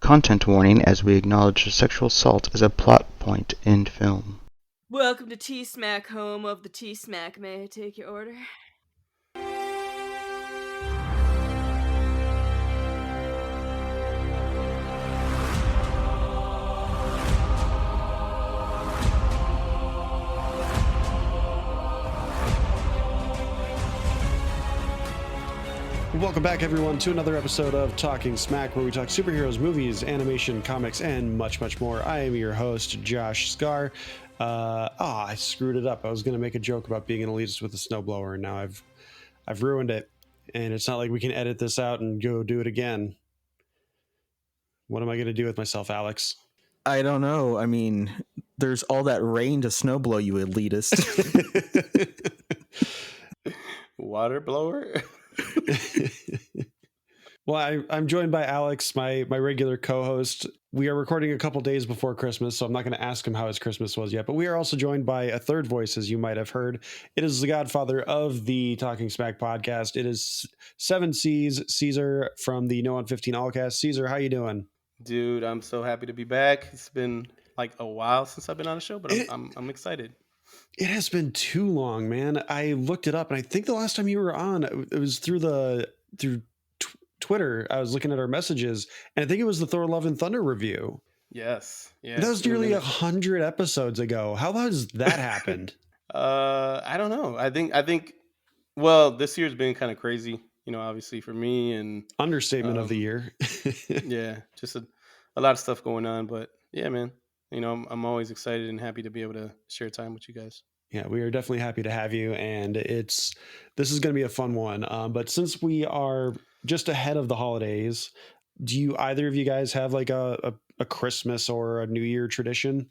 Content warning as we acknowledge sexual assault as a plot point in film. Welcome to T-Smack, home of the T-Smack. May I take your order? Welcome back, everyone, to another episode of Talking Smack, where we talk superheroes, movies, animation, comics, and much, much more. I am your host, Josh Scar. I screwed it up. I was going to make a joke about being an elitist with a snowblower, and now I've ruined it. And it's not like we can edit this out and go do it again. What am I going to do with myself, Alex? I don't know. I mean, there's all that rain to snowblow, you elitist. Water blower. Well, I'm joined by Alex, my regular co-host. We are recording a couple days before Christmas, so I'm not going to ask him how his Christmas was yet. But we are also joined by a third voice, as you might have heard. It is the godfather of the Talking Smack podcast. It is 7 C's, Cesar from the No on 15 Allcast. Cesar, how you doing? Dude, I'm so happy to be back. It's been like a while since I've been on the show, but I'm excited. It has been too long, man. I looked it up, and I think the last time you were on, it was through Twitter. I was looking at our messages, and I think it was the Thor: Love and Thunder review. Yes. That was nearly 100 episodes ago. How has that happened? I don't know. I think. Well, this year's been kind of crazy, obviously for me, and Understatement of the year. Yeah, just a lot of stuff going on, but yeah, man. I'm always excited and happy to be able to share time with you guys. Yeah, we are definitely happy to have you, and this is going to be a fun one. But since we are just ahead of the holidays, do you either of you guys have like a Christmas or a New Year tradition?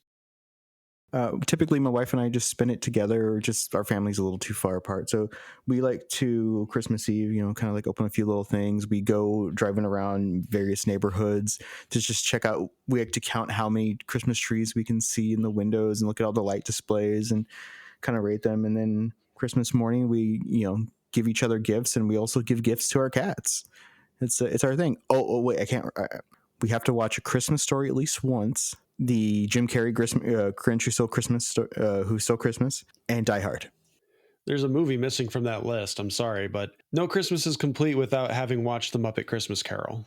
Typically, my wife and I just spend it together, or just our family's a little too far apart. So we like to Christmas Eve, kind of like open a few little things. We go driving around various neighborhoods to just check out. We like to count how many Christmas trees we can see in the windows and look at all the light displays and kind of rate them. And then Christmas morning, we, give each other gifts, and we also give gifts to our cats. It's our thing. Oh wait, we have to watch A Christmas Story at least once. The Jim Carrey Grinch Who Stole Christmas, and Die Hard. There's a movie missing from that list. I'm sorry, but no Christmas is complete without having watched The Muppet Christmas Carol.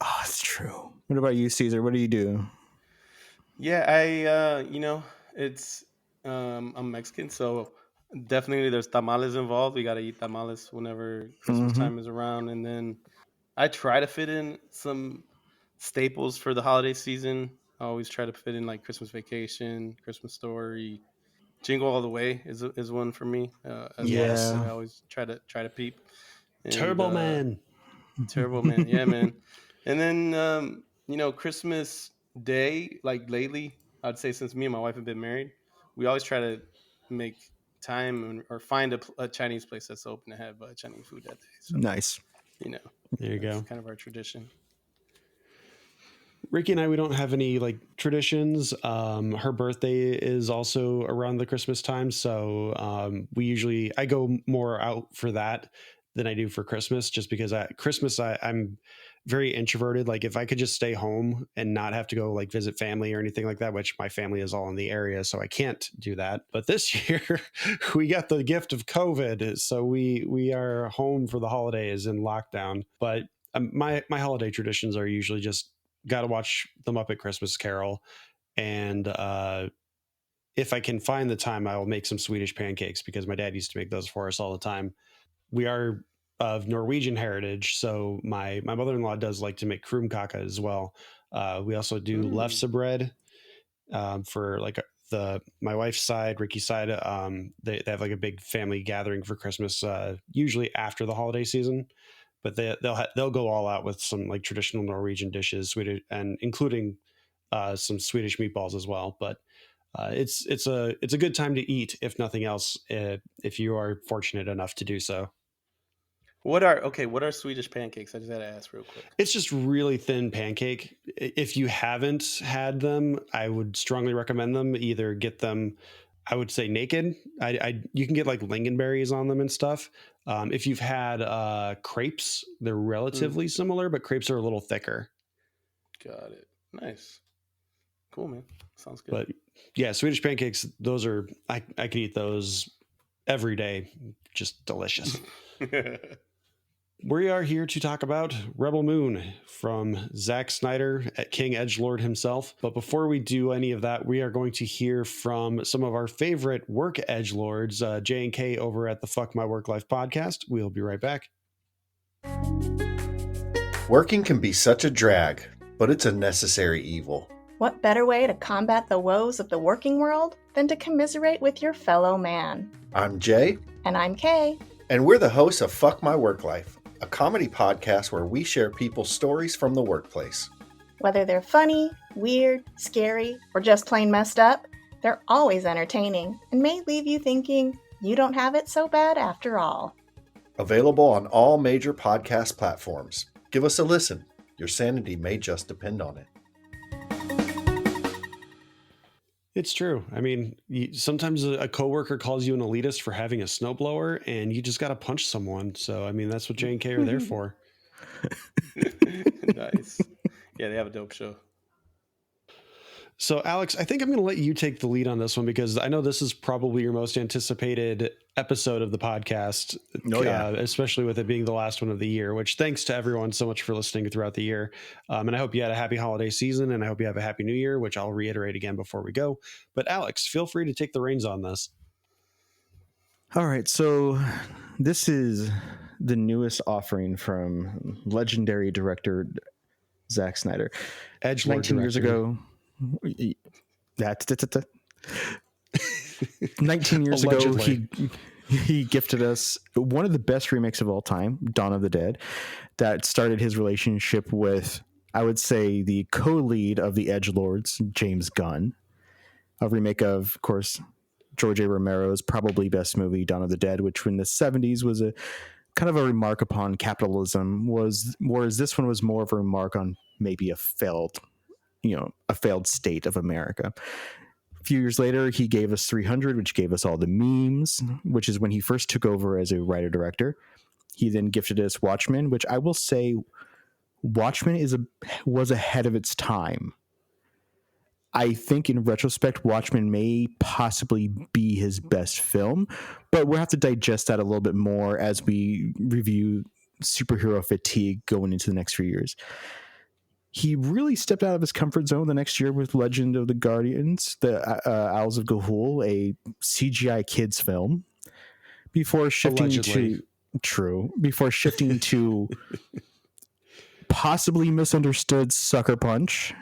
Oh, that's true. What about you, Cesar? What do you do? Yeah, I'm Mexican, so definitely there's tamales involved. We got to eat tamales whenever Christmas time is around. And then I try to fit in some staples for the holiday season. I always try to fit in like Christmas Vacation, Christmas Story, Jingle All the Way is one for me. Yes, well. I always try to peep. And, Turbo Man, yeah, man. And then Christmas Day, like lately, I'd say since me and my wife have been married, we always try to make time or find a Chinese place that's open to have Chinese food that day. So, nice. There you go. Kind of our tradition. Ricky and I, we don't have any like traditions. Her birthday is also around the Christmas time. So I go more out for that than I do for Christmas, just because I'm very introverted. Like if I could just stay home and not have to go like visit family or anything like that, which my family is all in the area, so I can't do that. But this year we got the gift of COVID. So we are home for the holidays in lockdown. But my holiday traditions are usually just got to watch The Muppet Christmas Carol. And if I can find the time, I will make some Swedish pancakes, because my dad used to make those for us all the time. We are of Norwegian heritage, so my mother-in-law does like to make krumkaka as well. We also do lefse bread for like my wife's side, Ricky's side. They have like a big family gathering for Christmas, usually after the holiday season. But they'll go all out with some like traditional Norwegian dishes, and including some Swedish meatballs as well. But it's a good time to eat, if nothing else, if you are fortunate enough to do so. What are Swedish pancakes? I just had to ask real quick. It's just really thin pancake. If you haven't had them, I would strongly recommend them. Either get them, I would say, naked. You can get like lingonberries on them and stuff. If you've had crepes, they're relatively similar, but crepes are a little thicker. Got it. Nice. Cool, man. Sounds good. But yeah, Swedish pancakes, those are, I can eat those every day. Just delicious. We are here to talk about Rebel Moon from Zack Snyder at King Edgelord himself. But before we do any of that, we are going to hear from some of our favorite work edgelords, J and K over at the Fuck My Work Life podcast. We'll be right back. Working can be such a drag, but it's a necessary evil. What better way to combat the woes of the working world than to commiserate with your fellow man? I'm Jay. And I'm Kay. And we're the hosts of Fuck My Work Life, a comedy podcast where we share people's stories from the workplace. Whether they're funny, weird, scary, or just plain messed up, they're always entertaining and may leave you thinking you don't have it so bad after all. Available on all major podcast platforms. Give us a listen. Your sanity may just depend on it. It's true. I mean, sometimes a coworker calls you an elitist for having a snowblower, and you just got to punch someone. So, I mean, that's what J and K are there for. Nice. Yeah, they have a dope show. So, Alex, I think I'm going to let you take the lead on this one because I know this is probably your most anticipated episode of the podcast. Oh, yeah. Especially with it being the last one of the year, which thanks to everyone so much for listening throughout the year. And I hope you had a happy holiday season, and I hope you have a happy new year, which I'll reiterate again before we go. But Alex, feel free to take the reins on this. All right, so this is the newest offering from legendary director Zack Snyder. Edgelord 19 years director. ago, 19 years ago, Allegedly. he gifted us one of the best remakes of all time, Dawn of the Dead, that started his relationship with, I would say, the co-lead of the Edgelords, James Gunn. A remake of course, George A. Romero's probably best movie, Dawn of the Dead, which in the 70s was a kind of a remark upon capitalism, whereas this one was more of a remark on maybe a failed state of America. A few years later, he gave us 300, which gave us all the memes, which is when he first took over as a writer-director. He then gifted us Watchmen, which I will say Watchmen was ahead of its time. I think in retrospect, Watchmen may possibly be his best film, but we'll have to digest that a little bit more as we review superhero fatigue going into the next few years. He really stepped out of his comfort zone the next year with Legend of the Guardians, the Owls of Ga'Hoole, a CGI kids film, before shifting to possibly misunderstood Sucker Punch.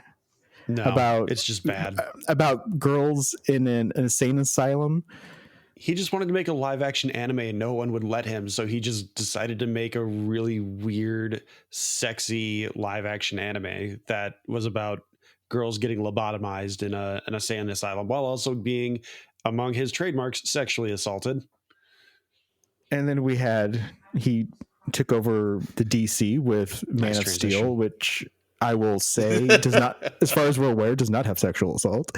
No, it's just bad. About girls in an insane asylum. He just wanted to make a live action anime and no one would let him. So he just decided to make a really weird, sexy live action anime that was about girls getting lobotomized in an insane asylum while also being, among his trademarks, sexually assaulted. And then he took over the DC with Man of Steel, which I will say does not, as far as we're aware, does not have sexual assault,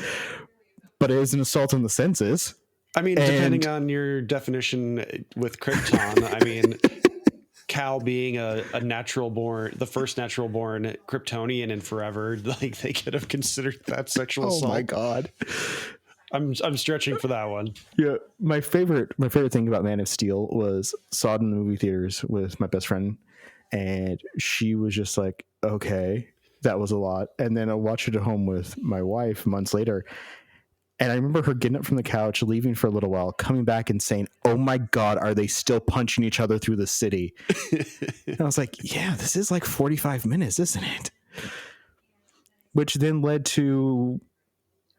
but it is an assault in the senses. I mean, depending on your definition with Krypton, I mean, Cal being the first natural born Kryptonian in forever, like they could have considered that sexual assault. Oh my God. I'm stretching for that one. Yeah. My favorite thing about Man of Steel was saw it in the movie theaters with my best friend, and she was just like, okay, that was a lot. And then I watched it at home with my wife months later. And I remember her getting up from the couch, leaving for a little while, coming back and saying, oh my God, are they still punching each other through the city? And I was like, yeah, this is like 45 minutes, isn't it? Which then led to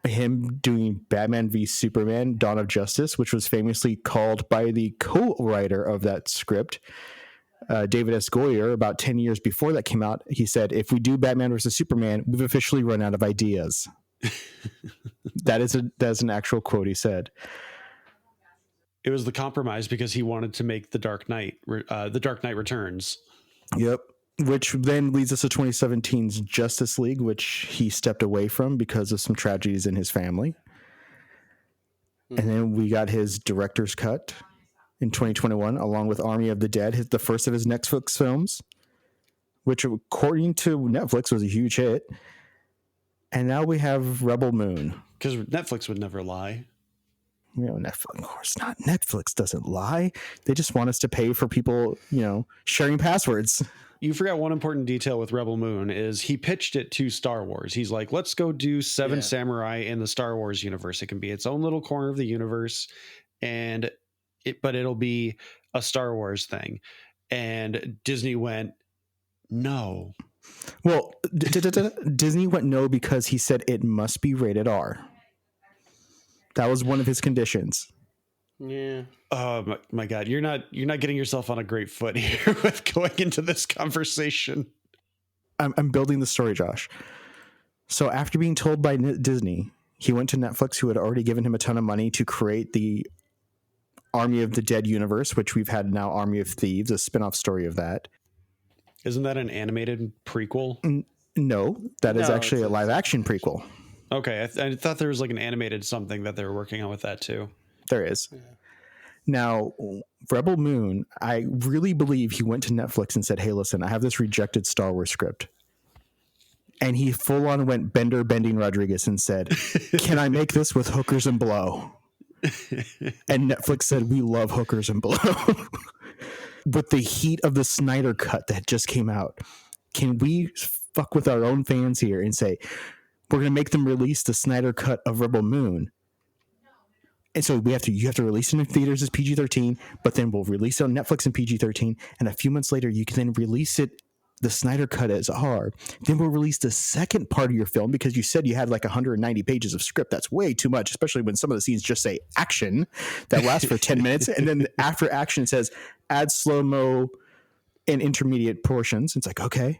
him doing Batman v Superman, Dawn of Justice, which was famously called by the co-writer of that script, David S. Goyer, about 10 years before that came out. He said, if we do Batman versus Superman, we've officially run out of ideas. That's an actual quote he said. It was the compromise because he wanted to make The Dark Knight Returns. Yep. Which then leads us to 2017's Justice League, which he stepped away from because of some tragedies in his family. Mm-hmm. And then we got his director's cut in 2021, along with Army of the Dead, the first of his Netflix films, which according to Netflix was a huge hit. And now we have Rebel Moon. Because Netflix would never lie. Netflix, of course not. Netflix doesn't lie. They just want us to pay for people, sharing passwords. You forgot one important detail with Rebel Moon is he pitched it to Star Wars. He's like, let's go do Seven Samurai in the Star Wars universe. It can be its own little corner of the universe, but it'll be a Star Wars thing. And Disney went, no. Well, Disney went no because he said it must be rated R. That was one of his conditions. Yeah. Oh my God, you're not getting yourself on a great foot here with going into this conversation. I'm building the story, Josh. So after being told by Disney, he went to Netflix, who had already given him a ton of money to create the Army of the Dead universe, which we've had now Army of Thieves, a spin-off story of that. Isn't that an animated prequel? No, that is actually a live-action prequel. Okay, I thought there was like an animated something that they were working on with that too. There is. Yeah. Now, Rebel Moon, I really believe he went to Netflix and said, hey, listen, I have this rejected Star Wars script. And he full on went Bending Rodriguez and said, can I make this with hookers and blow? And Netflix said, we love hookers and blow. With the heat of the Snyder Cut that just came out, can we fuck with our own fans here and say, we're going to make them release the Snyder Cut of Rebel Moon? And so you have to release it in theaters as PG-13, but then we'll release it on Netflix in PG-13. And a few months later, you can then release it, the Snyder Cut as R. Then we'll release the second part of your film because you said you had like 190 pages of script. That's way too much, especially when some of the scenes just say action that lasts for 10 minutes. And then after action, it says add slow-mo and intermediate portions. It's like, okay.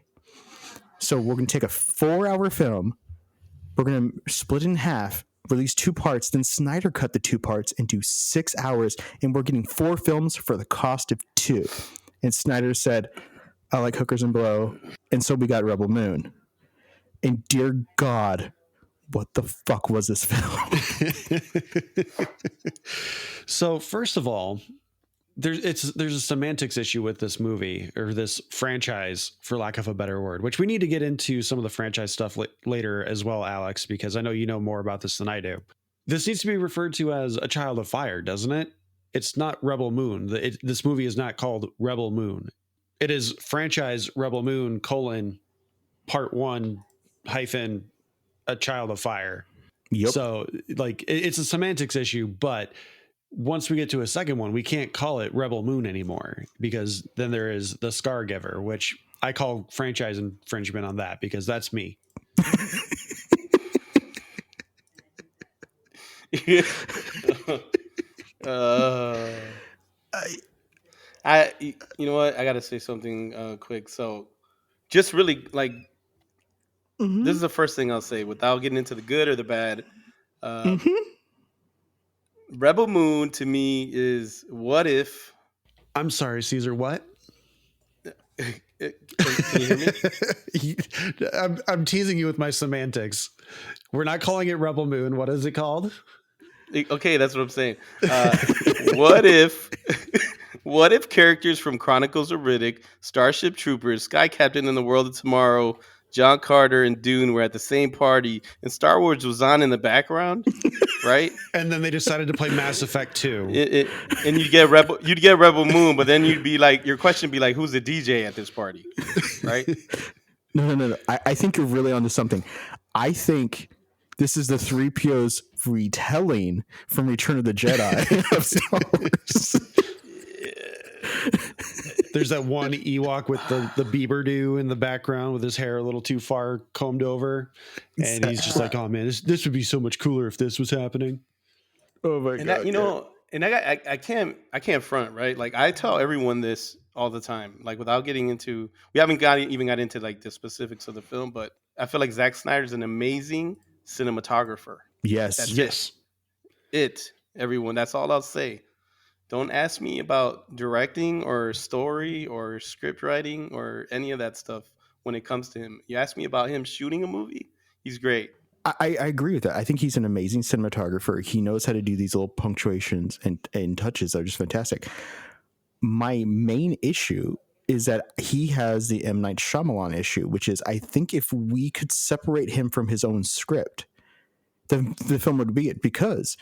So we're going to take a 4-hour film. We're going to split it in half, release 2 parts, then Snyder cut the 2 parts and do 6 hours, and we're getting 4 films for the cost of 2. And Snyder said, I like hookers and blow, and so we got Rebel Moon. And dear God, what the fuck was this film? So first of all, there's a semantics issue with this movie or this franchise, for lack of a better word, which we need to get into some of the franchise stuff later as well, Alex, because I know you know more about this than I do. This needs to be referred to as A Child of Fire, doesn't it? It's not Rebel Moon. This movie is not called Rebel Moon. It is franchise Rebel Moon : Part 1 - A Child of Fire. Yep. So like it's a semantics issue, but once we get to a second one, we can't call it Rebel Moon anymore because then there is the Scargiver, which I call franchise infringement on that because that's me. You know what? I got to say something quick. So just really like, this is the first thing I'll say without getting into the good or the bad. Rebel Moon to me is what if. I'm sorry, Cesar. What? Can you hear me? I'm teasing you with my semantics. We're not calling it Rebel Moon. What is it called? Okay, that's what I'm saying. What if characters from Chronicles of Riddick, Starship Troopers, Sky Captain and the World of Tomorrow, John Carter and Dune were at the same party, and Star Wars was on in the background, right? And then they decided to play Mass Effect 2. And you'd get Rebel Moon, but then you'd be like, your question would be like, who's the DJ at this party, right? No. I think you're really onto something. I think this is the 3PO's retelling from Return of the Jedi of Star Wars. There's that one Ewok with the Bieber do in the background with his hair a little too far combed over. And he's just like, oh man, this would be so much cooler if this was happening. Oh my God. I can't front, right? Like I tell everyone this all the time, like without getting into, we haven't even got into like the specifics of the film, but I feel like Zack Snyder's an amazing cinematographer. Yes. Everyone, that's all I'll say. Don't ask me about directing or story or script writing or any of that stuff when it comes to him. You ask me about him shooting a movie, he's great. I agree with that. I think he's an amazing cinematographer. He knows how to do these little punctuations and touches that are just fantastic. My main issue is that he has the M. Night Shyamalan issue, which is I think if we could separate him from his own script, the film would be it, because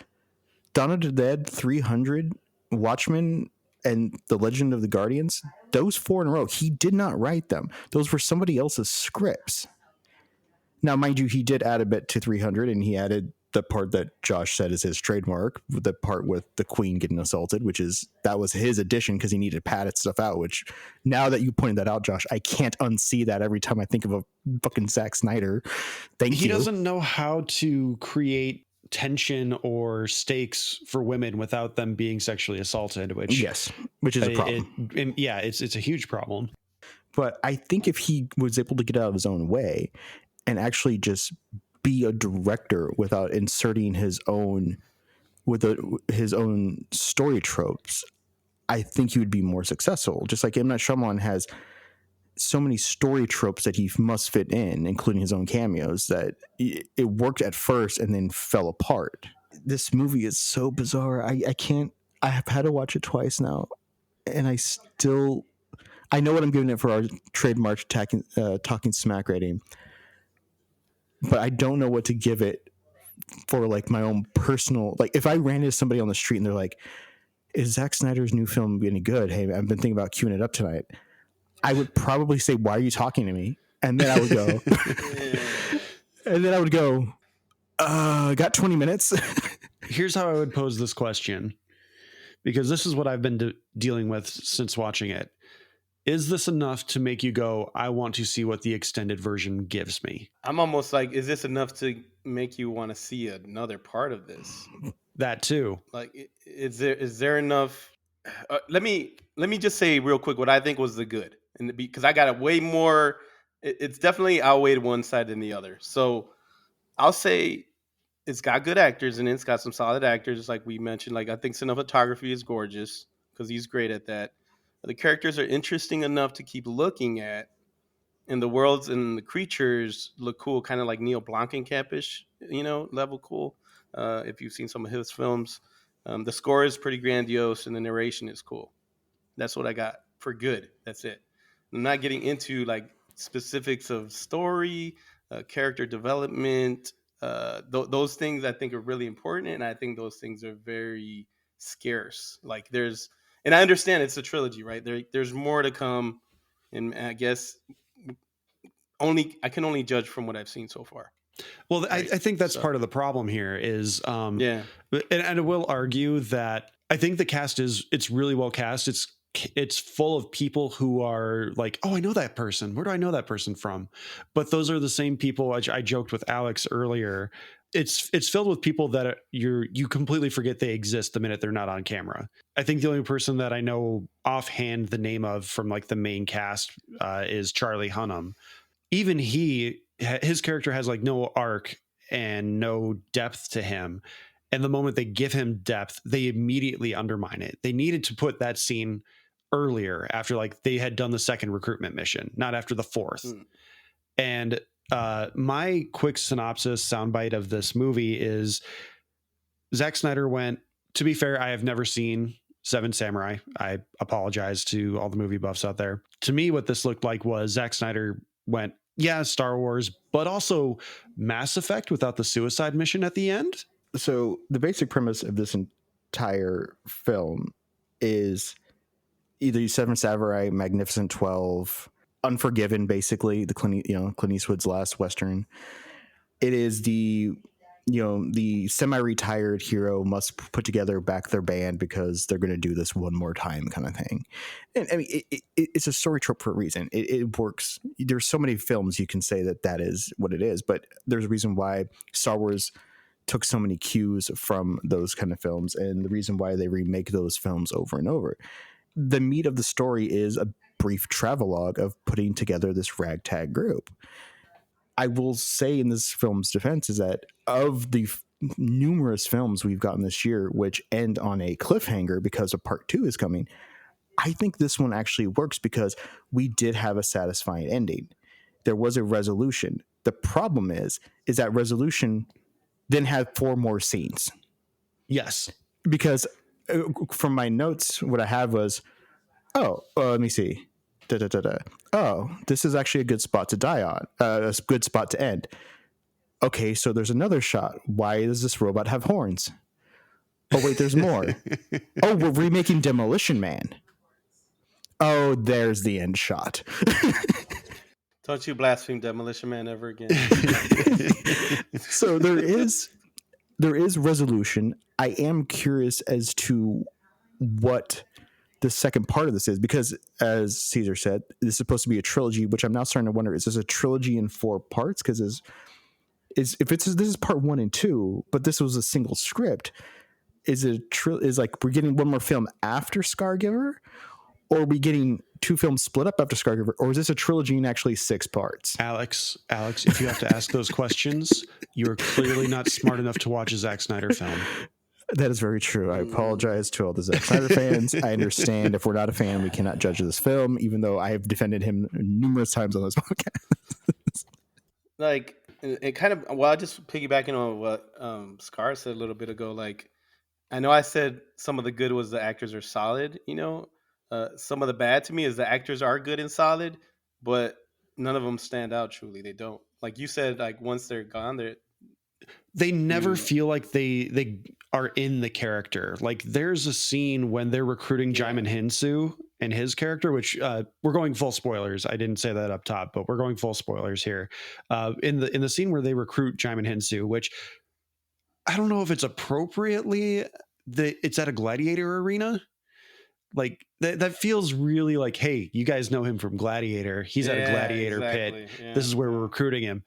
Dawn of the Dead, 300, Watchmen, and The Legend of the Guardians, those 4 in a row, he did not write them. Those were somebody else's scripts. Now, mind you, he did add a bit to 300, and he added the part that Josh said is his trademark, the part with the Queen getting assaulted, that was his addition because he needed to pad stuff out, which now that you pointed that out, Josh, I can't unsee that every time I think of a fucking Zack Snyder. He doesn't know how to create tension or stakes for women without them being sexually assaulted, which is a problem. It's a huge problem. But I think if he was able to get out of his own way and actually just be a director without inserting his own story tropes, I think he would be more successful. Just like M. Night Shyamalan has so many story tropes that he must fit in, including his own cameos, that it worked at first and then fell apart. This movie is so bizarre. I can't. I have had to watch it twice now, and I know what I'm giving it for our trademark talking smack rating, but I don't know what to give it for like my own personal. Like if I ran into somebody on the street and they're like, "Is Zack Snyder's new film any good? Hey, I've been thinking about queuing it up tonight." I would probably say, "Why are you talking to me?" And then I would go, got 20 minutes. Here's how I would pose this question, because this is what I've been dealing with since watching it. Is this enough to make you go, I want to see what the extended version gives me? I'm almost like, is this enough to make you want to see another part of this? That too. Like, is there enough? Let me just say real quick what I think was the good, and because I got it way more. It's definitely outweighed one side than the other. So I'll say it's got good actors and it's got some solid actors, like we mentioned. Like I think cinematography is gorgeous because he's great at that. The characters are interesting enough to keep looking at, and the worlds and the creatures look cool, kind of like Neil Blomkamp-ish, level cool. If you've seen some of his films, the score is pretty grandiose and the narration is cool. That's what I got for good. That's it. I'm not getting into like specifics of story, character development. Those things I think are really important, and I think those things are very scarce. Like and I understand it's a trilogy, right? There's more to come, and I guess I can only judge from what I've seen so far. Well, right. I think that's part of the problem here is, and I will argue that I think the cast it's really well cast. It's full of people who are like, oh, I know that person. Where do I know that person from? But those are the same people. I joked with Alex earlier. It's filled with people that you completely forget they exist the minute they're not on camera. I think the only person that I know offhand the name of from like the main cast is Charlie Hunnam. Even his character has like no arc and no depth to him. And the moment they give him depth, they immediately undermine it. They needed to put that scene earlier, after like they had done the second recruitment mission, not after the fourth. And my quick synopsis soundbite of this movie is Zack Snyder went, to be fair, I have never seen Seven Samurai. I apologize to all the movie buffs out there. To me, what this looked like was Zack Snyder went, yeah, Star Wars, but also Mass Effect without the suicide mission at the end. So the basic premise of this entire film is either Seven Samurai, Magnificent 12, Unforgiven, basically the Clint Eastwood's last Western. It is the semi-retired hero must put together back their band because they're going to do this one more time kind of thing. And I mean, it's a story trope for a reason. It works. There's so many films you can say that is what it is, but there's a reason why Star Wars took so many cues from those kind of films, and the reason why they remake those films over and over. The meat of the story is a brief travelogue of putting together this ragtag group. I will say in this film's defense is that of the numerous films we've gotten this year, which end on a cliffhanger because a part 2 is coming, I think this one actually works because we did have a satisfying ending. There was a resolution. The problem is that resolution then had 4 more scenes. Yes. Because from my notes, what I have was, let me see. da da da da. Oh, this is actually a good spot to die on. A good spot to end. Okay, so there's another shot. Why does this robot have horns? Oh wait, there's more. Oh, we're remaking Demolition Man. Oh, there's the end shot. Don't you blaspheme Demolition Man ever again. So there is resolution. I am curious as to what the second part of this is, because as Cesar said, this is supposed to be a trilogy, which I'm now starting to wonder, is this a trilogy in 4 parts? Because this is part 1 and 2, but this was a single script. Is it is like we're getting one more film after Scargiver, or are we getting 2 films split up after Scargiver, or is this a trilogy in actually 6 parts? Alex, if you have to ask those questions, you are clearly not smart enough to watch a Zack Snyder film. That is very true. I apologize to all the Zack Snyder fans. I understand if we're not a fan, we cannot judge this film, even though I have defended him numerous times on this podcast. Like, it kind of, well, I just piggybacking on what Scar said a little bit ago. Like, I know I said some of the good was the actors are solid, some of the bad to me is the actors are good and solid, but none of them stand out truly. They don't. Like you said, like once they're gone, they never feel like they are in the character. Like there's a scene when they're recruiting Jaimin Hinsu and his character, which we're going full spoilers. I didn't say that up top, but we're going full spoilers here. In the scene where they recruit Jaimin Hinsu, which I don't know if it's appropriately that it's at a gladiator arena. Like that feels really like, hey, you guys know him from Gladiator. He's at a gladiator pit. Yeah. This is where we're recruiting him.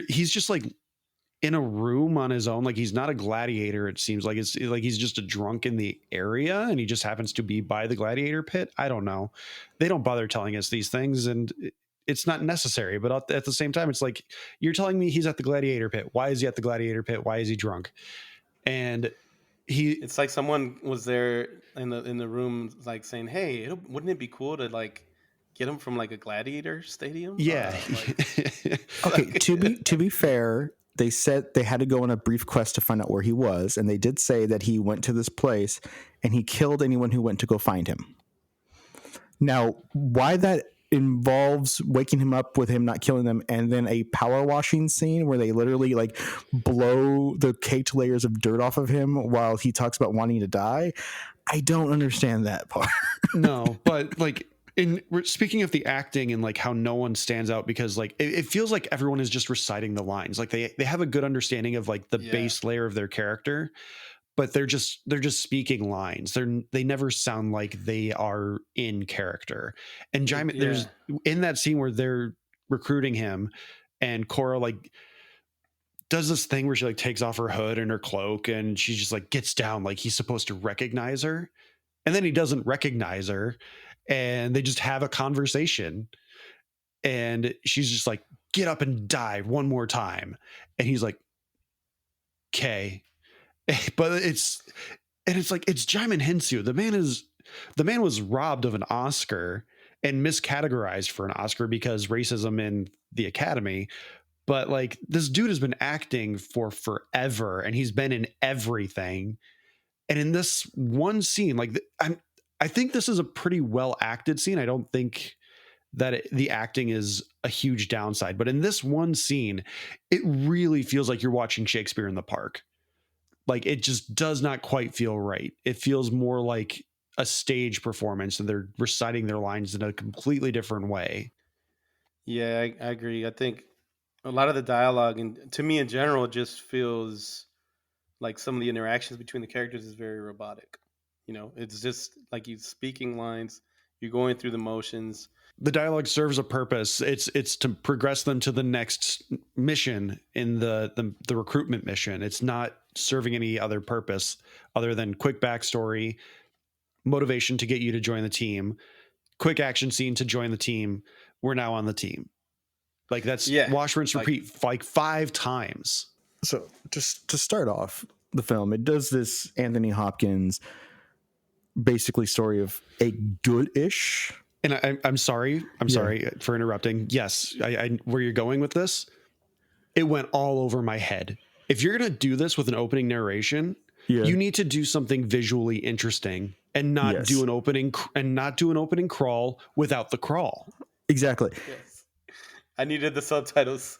He's just like in a room on his own. Like he's not a gladiator. It seems like it's like he's just a drunk in the area and he just happens to be by the gladiator pit. I don't know. They don't bother telling us these things and it's not necessary. But at the same time, it's like, you're telling me he's at the gladiator pit. Why is he at the gladiator pit? Why is he drunk? And it's like someone was there in the room, like saying, "Hey, wouldn't it be cool to like get him from like a gladiator stadium?" Yeah. Okay. To be fair, they said they had to go on a brief quest to find out where he was, and they did say that he went to this place and he killed anyone who went to go find him. Now, why that involves waking him up with him not killing them and then a power washing scene where they literally like blow the caked layers of dirt off of him while he talks about wanting to die, I don't understand that part. No, but like speaking of the acting and like how no one stands out, because like it feels like everyone is just reciting the lines. Like they have a good understanding of like the base layer of their character, but they're just speaking lines. They never sound like they are in character. And Jaimin, there's in that scene where they're recruiting him and Cora like does this thing where she like takes off her hood and her cloak and she just like gets down like he's supposed to recognize her. And then he doesn't recognize her and they just have a conversation and she's just like, get up and die one more time. And he's like, okay. But it's like, it's Jaimin Hinsu. The man was robbed of an Oscar and miscategorized for an Oscar because racism in the Academy. But like this dude has been acting for forever and he's been in everything. And in this one scene, like I think this is a pretty well acted scene. I don't think that the acting is a huge downside, but in this one scene, it really feels like you're watching Shakespeare in the Park. Like it just does not quite feel right. It feels more like a stage performance and they're reciting their lines in a completely different way. Yeah, I agree. I think a lot of the dialogue, and to me in general, just feels like some of the interactions between the characters is very robotic. It's just like you speaking lines, you're going through the motions. The dialogue serves a purpose. It's to progress them to the next mission in the recruitment mission. It's not serving any other purpose other than quick backstory, motivation to get you to join the team, quick action scene to join the team. We're now on the team. Like that's wash, rinse, repeat like 5 times. So just to start off the film, it does this Anthony Hopkins basically story of a good-ish. And I'm sorry for interrupting. Yes, I where you're going with this, it went all over my head. If you're going to do this with an opening narration, Yeah. You need to do something visually interesting and not Yes. do an opening crawl without the crawl. Exactly. Yes. I needed the subtitles.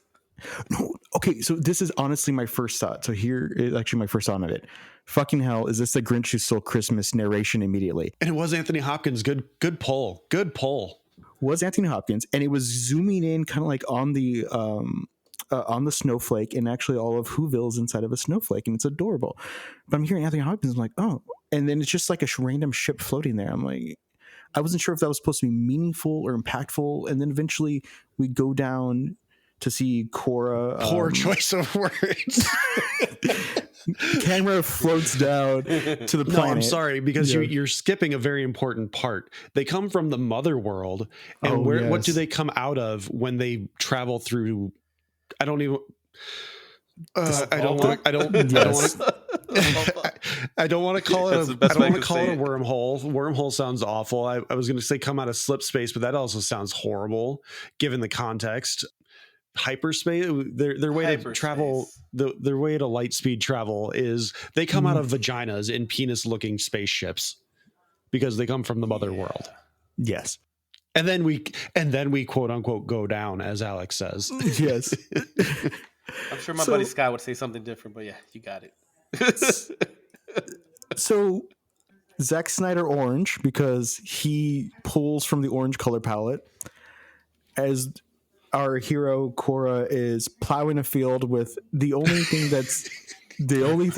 No, okay, so this is honestly my first thought. So here is actually my first thought of it. Fucking hell, is this the Grinch Who Stole Christmas narration immediately? And it was Anthony Hopkins. Good pull. Good pull. Was Anthony Hopkins, and it was zooming in kind of like on the snowflake, and actually all of Whoville's inside of a snowflake, and it's adorable. But I'm hearing Anthony Hopkins, I'm like, oh, and then it's just like a random ship floating there. I'm like, I wasn't sure if that was supposed to be meaningful or impactful, and then eventually we go down to see Cora. Poor choice of words. Camera floats down to the planet. No, I'm sorry, because Yeah. you're skipping a very important part. They come from the mother world, and Oh, what do yes. they come out of when they travel through? I don't even. I don't want. I don't. Yes. I don't want to call it. That's A, the best I don't way want to to call say it a it. wormhole. Wormhole sounds awful. I was going to say come out of slip space, but that also sounds horrible given the context. Hyperspace. Their way to travel. Their way to light speed travel is they come out of vaginas in penis looking spaceships because they come from the mother world. Yes. And then we quote unquote go down, as Alex says. Yes. I'm sure my So- buddy Scott would say something different, but yeah, you got it. So Zack Snyder orange, because he pulls from the orange color palette, as our hero Cora is plowing a field with the only thing that's Plowing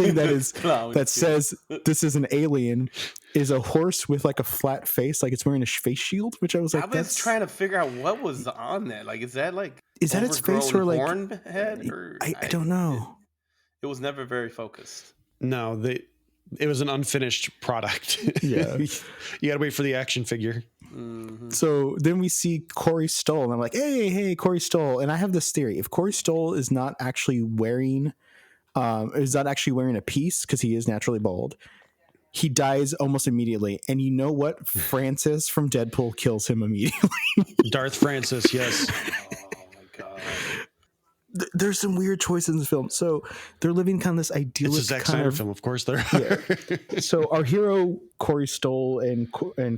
that a says this is an alien is a horse with like a flat face, like it's wearing a face shield, which I was like, I was trying to figure out what was on that. Like, is that like is that its face or overgrown like horn head? Or I don't know. It was never very focused. No, it was an unfinished product. Yeah. You gotta wait for the action figure. Mm-hmm. So then we see Corey Stoll, and I'm like, hey, Corey Stoll. And I have this theory: if Corey Stoll is not actually wearing a piece, because he is naturally bald, he dies almost immediately. And you know what? Francis from Deadpool kills him immediately. Darth Francis, yes. Oh my god. There's some weird choices in this film. So they're living kind of this idyllic It's a Zack kind Snyder of film, of course there are. So our hero Corey Stoll and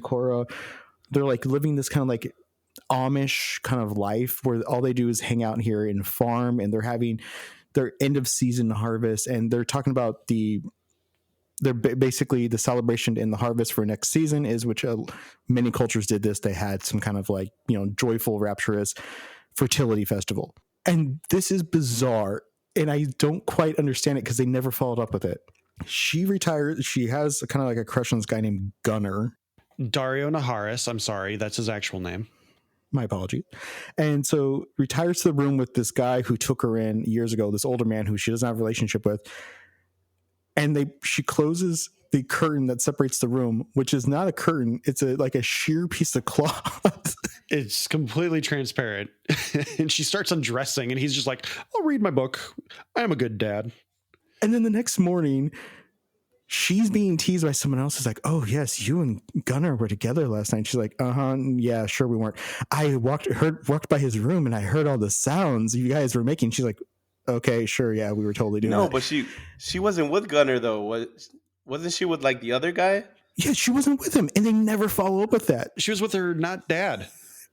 Cora, they're like living this kind of like Amish kind of life where all they do is hang out here and farm, and they're having their end of season harvest, and they're talking about basically the celebration in the harvest for next season is, which many cultures did this. They had some kind of like, joyful, rapturous fertility festival. And this is bizarre, and I don't quite understand it because they never followed up with it. She retired. She has kind of like a crush on this guy named Gunnar. Dario Naharis, I'm sorry, that's his actual name. My apologies. And so retires to the room with this guy who took her in years ago, this older man who she doesn't have a relationship with. And she closes the curtain that separates the room, which is not a curtain. It's like a sheer piece of cloth. It's completely transparent. And she starts undressing, and he's just like, I'll read my book. I am a good dad. And then the next morning, she's being teased by someone else. Who's like, oh, yes, you and Gunnar were together last night. She's like, yeah, sure we weren't. I walked by his room, and I heard all the sounds you guys were making. She's like, okay, sure, yeah, we were totally doing that. No, but she wasn't with Gunnar though. Wasn't she with like the other guy? Yeah, she wasn't with him, and they never follow up with that. She was with her not dad.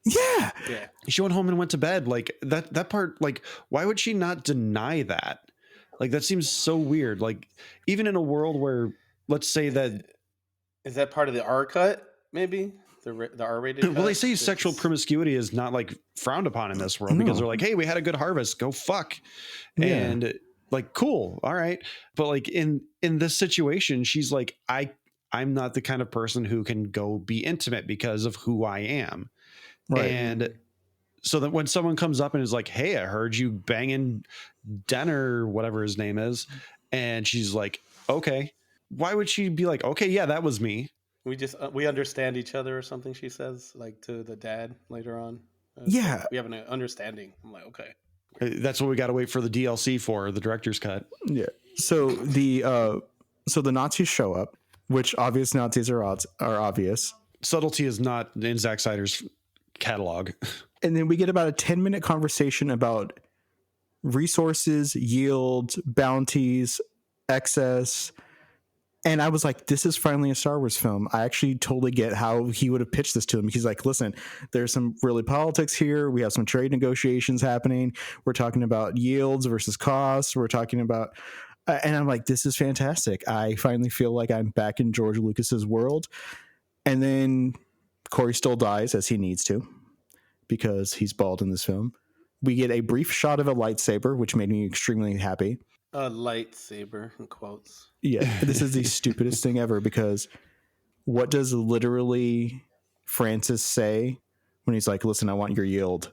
Yeah. Yeah. She went home and went to bed. Like that part, like, why would she not deny that? Like, that seems so weird. Like, even in a world where, let's say that, Is that part of the R cut? Maybe the R-rated. well, they cut? say sexual promiscuity is not like frowned upon in this world, because they're like, hey, we had a good harvest, go fuck. Yeah. And like, cool, all right. But like in this situation, she's like, I'm not the kind of person who can go be intimate because of who I am. Right. And so that when someone comes up and is like, hey, I heard you banging Denner, whatever his name is, and she's like, okay, why would she be like, okay, yeah, that was me? We understand each other or something. She says like to the dad later on. Yeah. We have an understanding. I'm like, okay. That's what we got to wait for the DLC for, the director's cut. Yeah. So the Nazis show up, which obvious Nazis are obvious. Subtlety is not in Zack Snyder's catalog. And then we get about a 10-minute conversation about resources, yield, bounties, excess, And I was like, this is finally a Star Wars film. I actually totally get how he would have pitched this to him. He's like, listen, there's some really politics here. We have some trade negotiations happening. We're talking about yields versus costs. We're talking about, and I'm like, this is fantastic. I finally feel like I'm back in George Lucas's world. And then Corey Stoll dies, as he needs to, because he's bald in this film. We get a brief shot of a lightsaber, which made me extremely happy. A lightsaber, in quotes. Yeah, this is the stupidest thing ever, because what does literally Francis say when he's like, listen, I want your yield?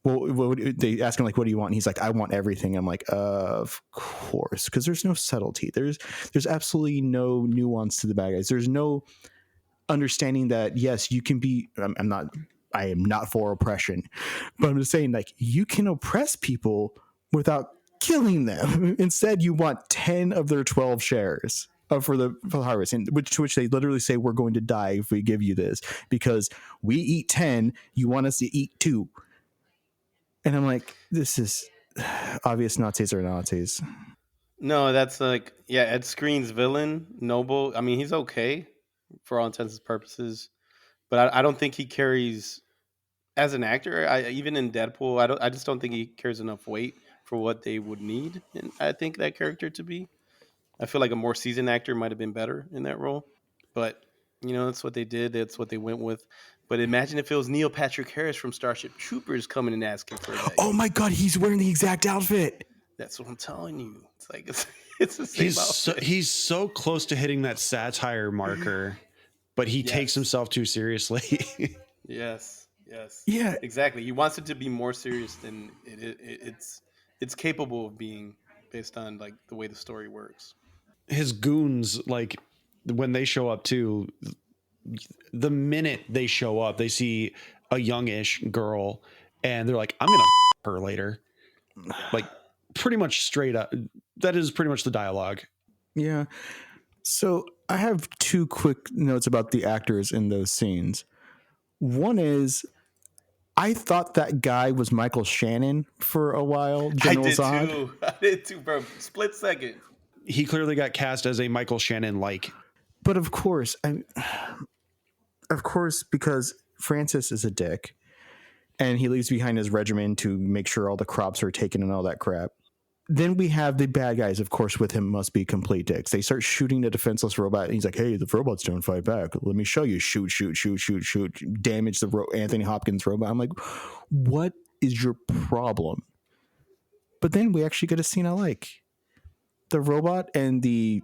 Well, they ask him, like, what do you want? And he's like, I want everything. I'm like, of course, because there's no subtlety. There's absolutely no nuance to the bad guys. There's no understanding that, yes, you can be, I am not for oppression, but I'm just saying, like, you can oppress people without killing them. Instead, you want 10 of their 12 shares for the harvest, and which they literally say, we're going to die if we give you this, because we eat 10, you want us to eat 2. And I'm like, this is obvious Nazis are Nazis. No, that's like, yeah, Ed Skrein's villain, Noble. I mean, he's okay for all intents and purposes, but I don't think he carries, as an actor, even in Deadpool, I just don't think he carries enough weight for what they would need. And I think that character to be. I feel like a more seasoned actor might have been better in that role, but that's what they did. That's what they went with. But imagine if it was Neil Patrick Harris from Starship Troopers coming and asking for that. Oh my God, he's wearing the exact outfit. That's what I'm telling you. It's like it's the same outfit. He's so close to hitting that satire marker, but he takes himself too seriously. Yes. Yeah, exactly. He wants it to be more serious than it's capable of being, based on like the way the story works. His goons, like, when they show up too, the minute they show up, they see a youngish girl and they're like, I'm gonna her later. Like, pretty much straight up. That is pretty much the dialogue. Yeah. So I have 2 quick notes about the actors in those scenes. One is, I thought that guy was Michael Shannon for a while. General Zod. I did too, bro. Split second. He clearly got cast as a Michael Shannon-like. But of course, because Francis is a dick, and he leaves behind his regiment to make sure all the crops are taken and all that crap. Then we have the bad guys, of course, with him must be complete dicks. They start shooting the defenseless robot, and he's like, hey, the robots don't fight back. Let me show you. Shoot. Damage the Anthony Hopkins robot. I'm like, what is your problem? But then we actually get a scene I like. The robot and the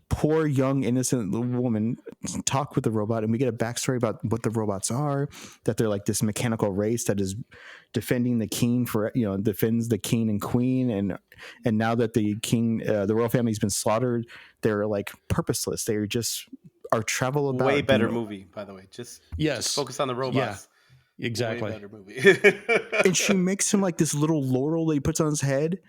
poor, young, innocent woman talk with the robot, and we get a backstory about what the robots are, that they're like this mechanical race that is defending the king defends the king and queen, and now that the king, the royal family's been slaughtered, they're like purposeless. They are travel about. Way better movie, by the way. Just focus on the robots. Yeah, exactly. Way better movie. And she makes him like this little laurel that he puts on his head.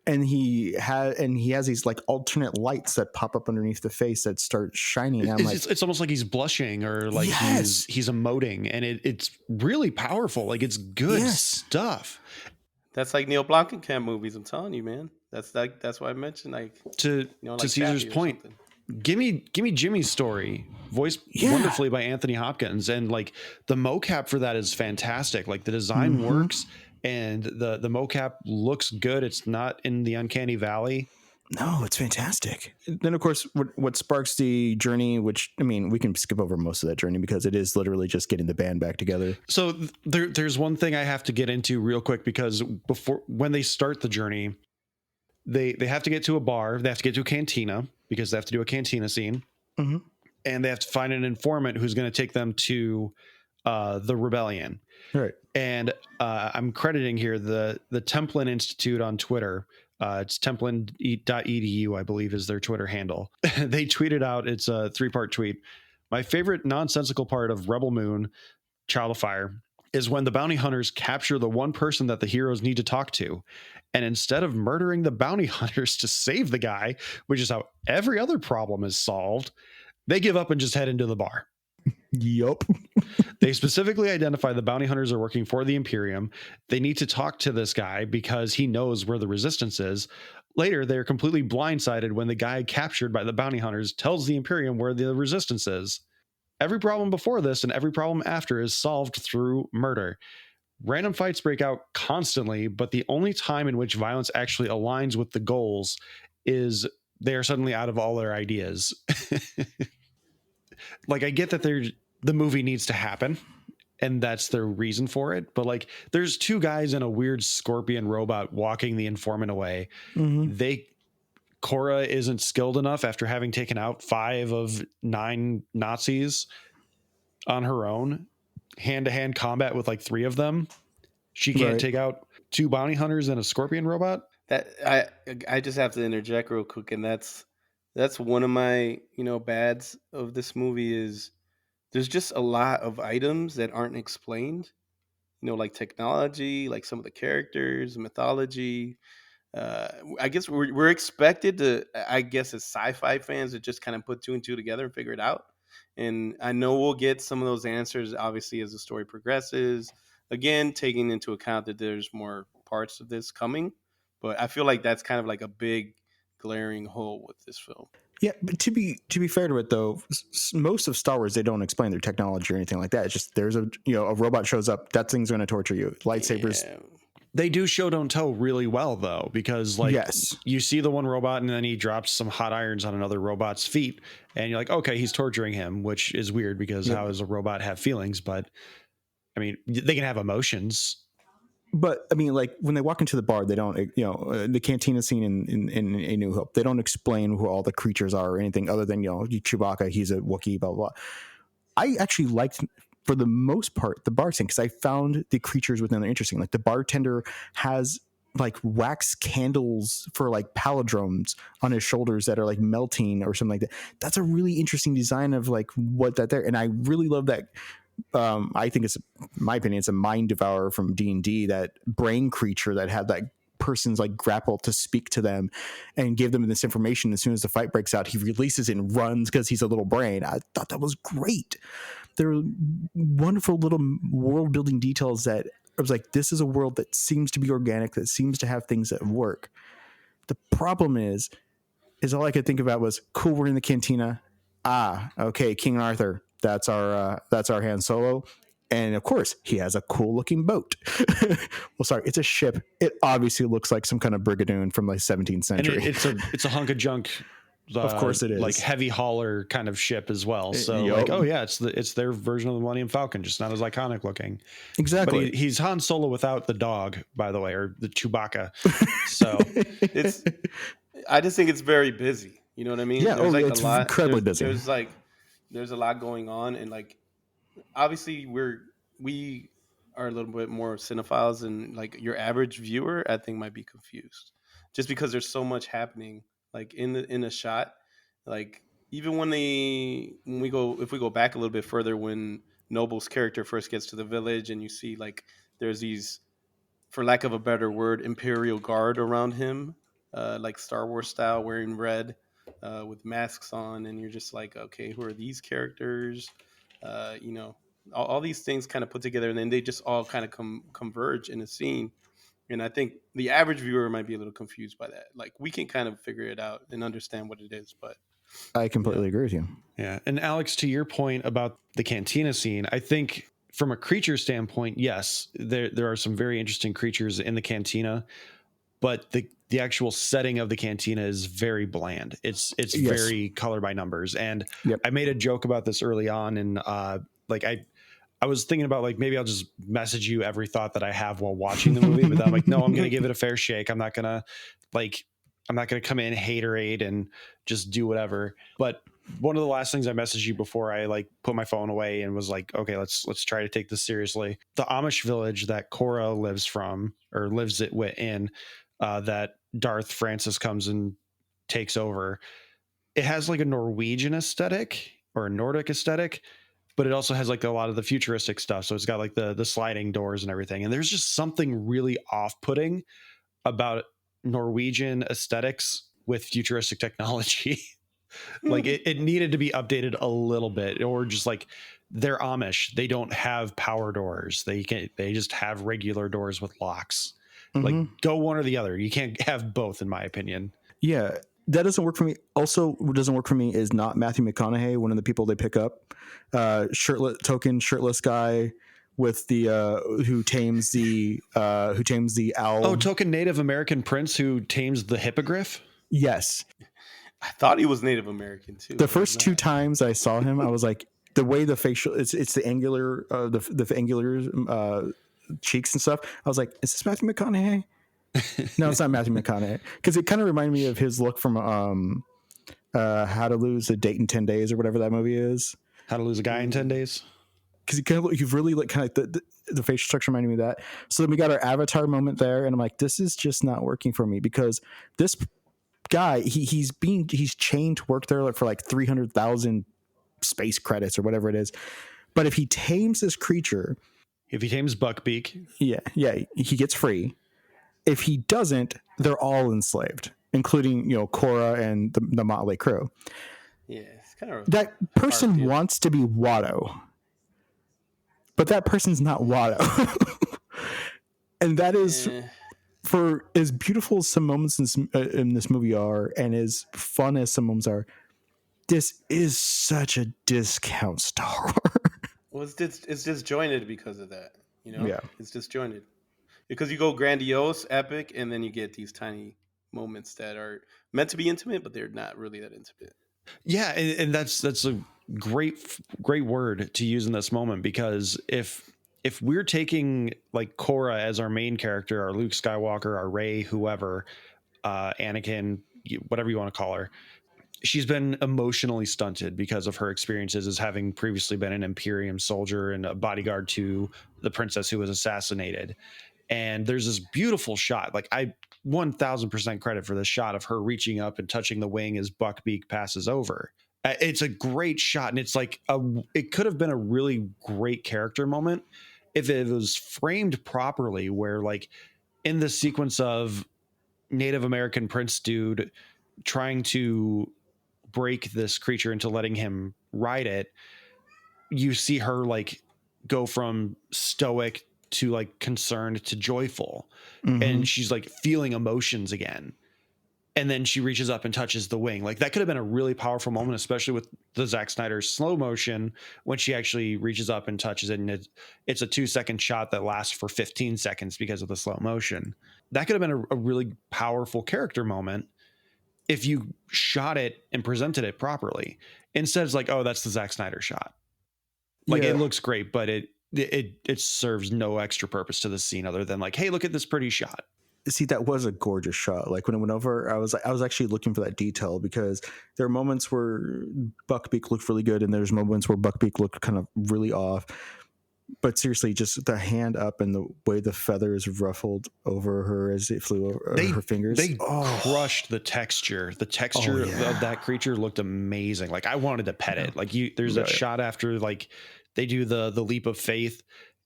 And he has these like alternate lights that pop up underneath the face that start shining. I'm like, it's almost like he's blushing, or like he's emoting, and it's really powerful. Like, it's good stuff. That's like Neil Blomkamp movies. I'm telling you, man. That's why I mentioned, like, to Caesar's point. Give me Jimmy's story, voiced wonderfully by Anthony Hopkins, and like the mocap for that is fantastic. Like, the design works. And the mocap looks good. It's not in the uncanny valley. No, it's fantastic. Then, of course, what sparks the journey, which, I mean, we can skip over most of that journey because it is literally just getting the band back together. So there's one thing I have to get into real quick, because when they start the journey, they have to get to a bar. They have to get to a cantina because they have to do a cantina scene. Mm-hmm. And they have to find an informant who's going to take them to the rebellion. Right. And I'm crediting here the Templin Institute on Twitter. It's templin.edu, I believe, is their Twitter handle. They tweeted out, it's a 3-part tweet. My favorite nonsensical part of Rebel Moon, Child of Fire, is when the bounty hunters capture the one person that the heroes need to talk to. And instead of murdering the bounty hunters to save the guy, which is how every other problem is solved, they give up and just head into the bar. Yup. They specifically identify the bounty hunters are working for the Imperium. They need to talk to this guy because he knows where the resistance is. Later, they're completely blindsided when the guy captured by the bounty hunters tells the Imperium where the resistance is. Every problem before this and every problem after is solved through murder. Random fights break out constantly, but the only time in which violence actually aligns with the goals is they are suddenly out of all their ideas. Like, I get that the movie needs to happen, and that's their reason for it, but like, there's two guys in a weird scorpion robot walking the informant away. Cora isn't skilled enough after having taken out 5 of 9 Nazis on her own, hand-to-hand combat with like 3 of them. She can't take out 2 bounty hunters and a scorpion robot. That I just have to interject real quick, and that's one of my bads of this movie is there's just a lot of items that aren't explained. Like technology, like some of the characters, mythology. I guess we're expected to, I guess, as sci-fi fans, to just kind of put 2 and 2 together and figure it out. And I know we'll get some of those answers, obviously, as the story progresses. Again, taking into account that there's more parts of this coming, but I feel like that's kind of like a big glaring hole with this film. Yeah, but to be fair to it though, most of Star Wars, they don't explain their technology or anything like that. It's just there's a robot shows up, that thing's going to torture you. Lightsabers. Yeah. They do show don't tell really well though, because like Yes. you see the one robot and then he drops some hot irons on another robot's feet, and you're like, okay, he's torturing him, which is weird because how does a robot have feelings? But I mean, they can have emotions. But I mean, like when they walk into the bar, they don't, the cantina scene in A New Hope, they don't explain who all the creatures are or anything other than, Chewbacca, he's a Wookiee, blah, blah, blah. I actually liked, for the most part, the bar scene because I found the creatures within there interesting. Like the bartender has like wax candles for like palindromes on his shoulders that are like melting or something like that. That's a really interesting design of like what that there. And I really love that. I think it's, in my opinion, it's a mind devourer from D&D, that brain creature that had that person's like grapple to speak to them and give them this information. As soon as the fight breaks out, he releases it and runs because he's a little brain. I thought that was great. There were wonderful little world building details that I was like, this is a world that seems to be organic, that seems to have things that work. The problem is all I could think about was, cool, we're in the cantina. Okay, King Arthur. That's our Han Solo. And of course, he has a cool looking boat. Well, sorry, it's a ship. It obviously looks like some kind of brigadoon from like 17th century. And it's a hunk of junk. Of course it is. Like heavy hauler kind of ship as well. So like, oh yeah, it's their version of the Millennium Falcon, just not as iconic looking. Exactly. But he's Han Solo without the dog, by the way, or the Chewbacca. So I just think it's very busy. You know what I mean? Yeah, it's incredibly busy. There's a lot going on, and like obviously we are a little bit more cinephiles, and like your average viewer, I think, might be confused just because there's so much happening like in a shot. Like even if we go back a little bit further, when Noble's character first gets to the village and you see like there's these, for lack of a better word, Imperial Guard around him, like Star Wars style, wearing red, with masks on, and you're just like, okay, who are these characters? All these things kind of put together, and then they just all kind of converge in a scene. And I think the average viewer might be a little confused by that. Like we can kind of figure it out and understand what it is, but I completely agree with you. Yeah. And Alex, to your point about the cantina scene, I think from a creature standpoint, yes, there are some very interesting creatures in the cantina, but the actual setting of the cantina is very bland. It's very color by numbers. And I made a joke about this early on, and I was thinking about like, maybe I'll just message you every thought that I have while watching the movie, but I'm like, no, I'm going to give it a fair shake. I'm not going to come in haterade and just do whatever. But one of the last things I messaged you before I like put my phone away and was like, okay, let's try to take this seriously. The Amish village that Cora lives in, that Darth Francis comes and takes over, it has like a Norwegian aesthetic or a Nordic aesthetic, but it also has like a lot of the futuristic stuff. So it's got like the sliding doors and everything. And there's just something really off-putting about Norwegian aesthetics with futuristic technology. Like it needed to be updated a little bit, or just like, they're Amish. They don't have power doors. They just have regular doors with locks. Like, Mhm. go one or the other. You can't have both, in my opinion. Yeah, that doesn't work for me. Also, what doesn't work for me is not Matthew McConaughey, one of the people they pick up, shirtless guy with the who tames the owl. Oh, token Native American prince who tames the hippogriff. Yes, I thought he was Native American too. the but he's first two not. times I saw him, I was like, the way the facial, it's the angular, the angular cheeks and stuff. I was like, is this Matthew McConaughey? No, it's not Matthew McConaughey, because it kind of reminded me of his look from How to Lose a Date in 10 Days or whatever that movie is. How to Lose a Guy in 10 Days. Because you've really like kind of the facial structure reminded me of that. So then we got our Avatar moment there, and I'm like, this is just not working for me, because this guy he's chained to work there for like 300,000 space credits or whatever it is. But if he tames this creature, if he tames Buckbeak, yeah, he gets free. If he doesn't, they're all enslaved, including Korra and the Motley Crew. Yeah, it's kind of That person wants to be Watto, but that person's not Watto. And that is, for as beautiful as some moments in this movie are, and as fun as some moments are, this is such a discount Star Wars. Well, it's disjointed because of that. Yeah. It's disjointed because you go grandiose, epic, and then you get these tiny moments that are meant to be intimate, but they're not really that intimate. Yeah, and that's a great word to use in this moment, because if we're taking like Korra as our main character, our Luke Skywalker, our Rey, whoever, Anakin, whatever you want to call her, she's been emotionally stunted because of her experiences as having previously been an Imperium soldier and a bodyguard to the princess who was assassinated. And there's this beautiful shot. Like, I 1000% credit for this shot of her reaching up and touching the wing as Buckbeak passes over. It's a great shot. And it's like, it could have been a really great character moment if it was framed properly, where like in the sequence of Native American prince dude trying to break this creature into letting him ride it, you see her like go from stoic to like concerned to joyful. Mm-hmm. And she's like feeling emotions again, and then she reaches up and touches the wing. Like, that could have been a really powerful moment, especially with the Zack Snyder slow motion, when she actually reaches up and touches it, and it's a 2-second shot that lasts for 15 seconds because of the slow motion. That could have been a really powerful character moment if you shot it and presented it properly. Instead, it's like, oh, that's the Zack Snyder shot. Like, Yeah. it looks great, but it serves no extra purpose to the scene other than like, hey, look at this pretty shot. See, that was a gorgeous shot. Like, when it went over, I was actually looking for that detail, because there are moments where Buckbeak looked really good, and there's moments where Buckbeak looked kind of really off. But seriously, just the hand up and the way the feathers ruffled over her as it flew over her fingers. They crushed the texture. The texture of that creature looked amazing. Like, I wanted to pet it. Like, there's a shot after like they do the leap of faith,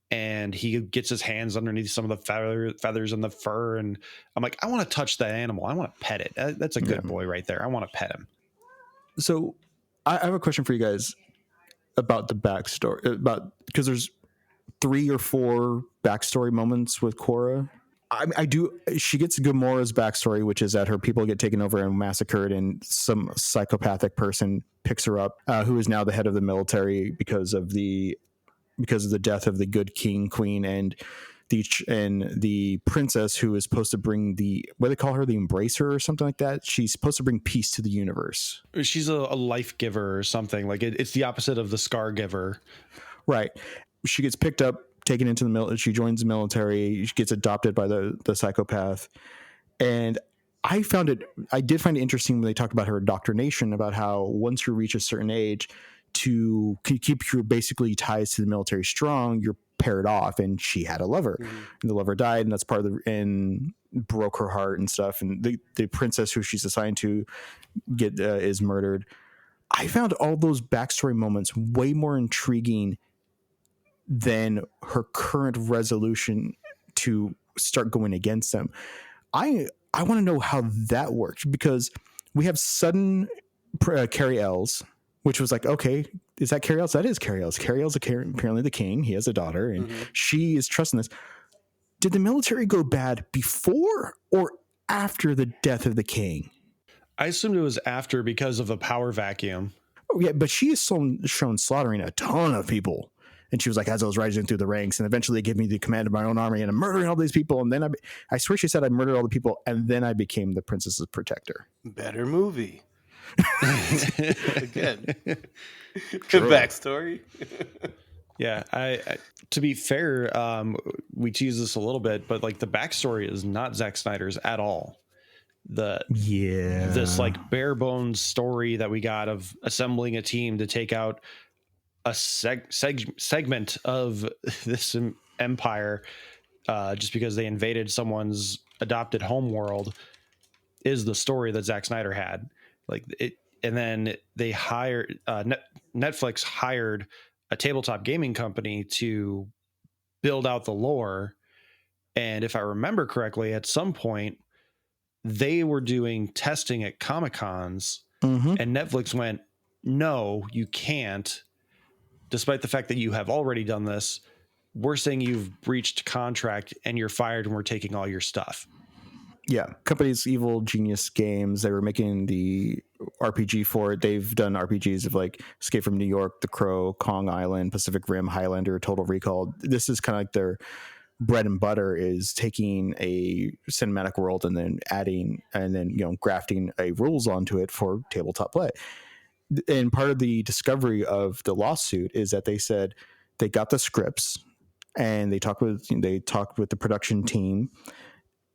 and he gets his hands underneath some of the feathers and the fur, and I'm like, I want to touch that animal. I want to pet it. That's a good boy right there. I want to pet him. So I have a question for you guys about the backstory, because there's 3 or 4 backstory moments with Korra. She gets Gamora's backstory, which is that her people get taken over and massacred, and some psychopathic person picks her up, who is now the head of the military because of the death of the good queen, and the princess, who is supposed to bring what do they call her, the embracer or something like that. She's supposed to bring peace to the universe. She's a life giver or something. Like, it's the opposite of the scar giver. Right. She gets picked up, taken into the military. She joins the military. She gets adopted by the psychopath. And I did find it interesting when they talked about her indoctrination, about how once you reach a certain age, to keep your basically ties to the military strong, you're paired off. And she had a lover, and the lover died, and that's part of and broke her heart and stuff. And the princess who she's assigned to is murdered. I found all those backstory moments way more intriguing than her current resolution to start going against them. I want to know how that worked, because we have sudden Carrie Ells, which was like, okay, is that Carrie Ells? That is Carrie Ells. Carrie Ells apparently the king. He has a daughter, and she is trusting this. did the military go bad before or after the death of the king? I assumed it was after because of a power vacuum. Oh, yeah, but she is shown slaughtering a ton of people. And she was like, as I was rising through the ranks, and eventually they gave me the command of my own army, and I'm murdering all these people. And then I swear she said I murdered all the people, and then I became the princess's protector. Better movie. Again. Good backstory. Yeah, I to be fair, we tease this a little bit, but like the backstory is not Zack Snyder's at all. This like bare bones story that we got of assembling a team to take out a segment of this empire just because they invaded someone's adopted home world is the story that Zack Snyder had. Like it, and then they hired Netflix hired a tabletop gaming company to build out the lore. And if I remember correctly, at some point they were doing testing at Comic-Cons, and Netflix went, "No, you can't. Despite the fact that you have already done this, we're saying you've breached contract and you're fired, and we're taking all your stuff." Yeah, company's Evil Genius Games. They were making the RPG for it. They've done RPGs of like Escape from New York, The Crow, Kong Island, Pacific Rim, Highlander, Total Recall. This is kind of like their bread and butter, is taking a cinematic world and then adding and then grafting a rules onto it for tabletop play. And part of the discovery of the lawsuit is that they said they got the scripts and they talked with the production team,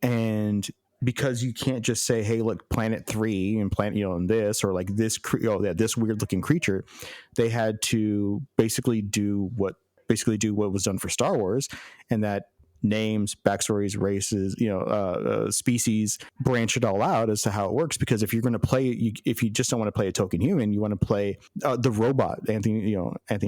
and because you can't just say, hey, look, Planet 3 and Planet, and this, or like this, this weird looking creature, they had to basically do what was done for Star Wars, and that names, backstories, races, species, branch it all out as to how it works. Because if you're going to play, if you just don't want to play a token human, you want to play the robot, Anthony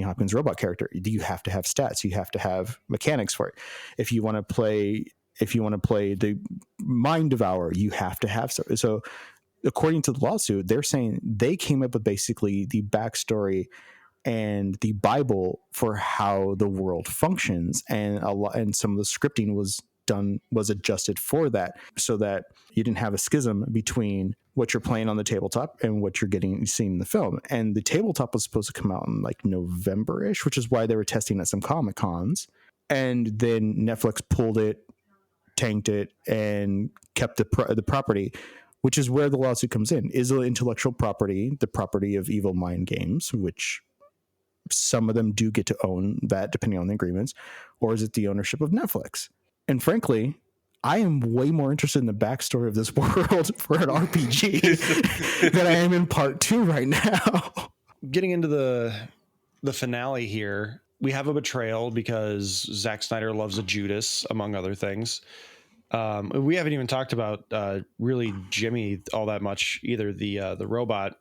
Hopkins' robot character, you have to have stats, you have to have mechanics for it. If you want to play the Mind Devourer, you have to have stuff. So according to the lawsuit, they're saying they came up with basically the backstory and the Bible for how the world functions, and some of the scripting was adjusted for that, so that you didn't have a schism between what you're playing on the tabletop and what you're seeing in the film. And the tabletop was supposed to come out in like November-ish, which is why they were testing at some Comic-Cons. And then Netflix pulled it, tanked it, and kept the property, which is where the lawsuit comes in. Is the intellectual property the property of Evil Mind Games, which some of them do get to own that depending on the agreements, or is it the ownership of Netflix? And frankly, I am way more interested in the backstory of this world for an RPG than I am in part 2 right now. Getting into the finale here, we have a betrayal because Zack Snyder loves a Judas, among other things. We haven't even talked about really Jimmy all that much either, the robot,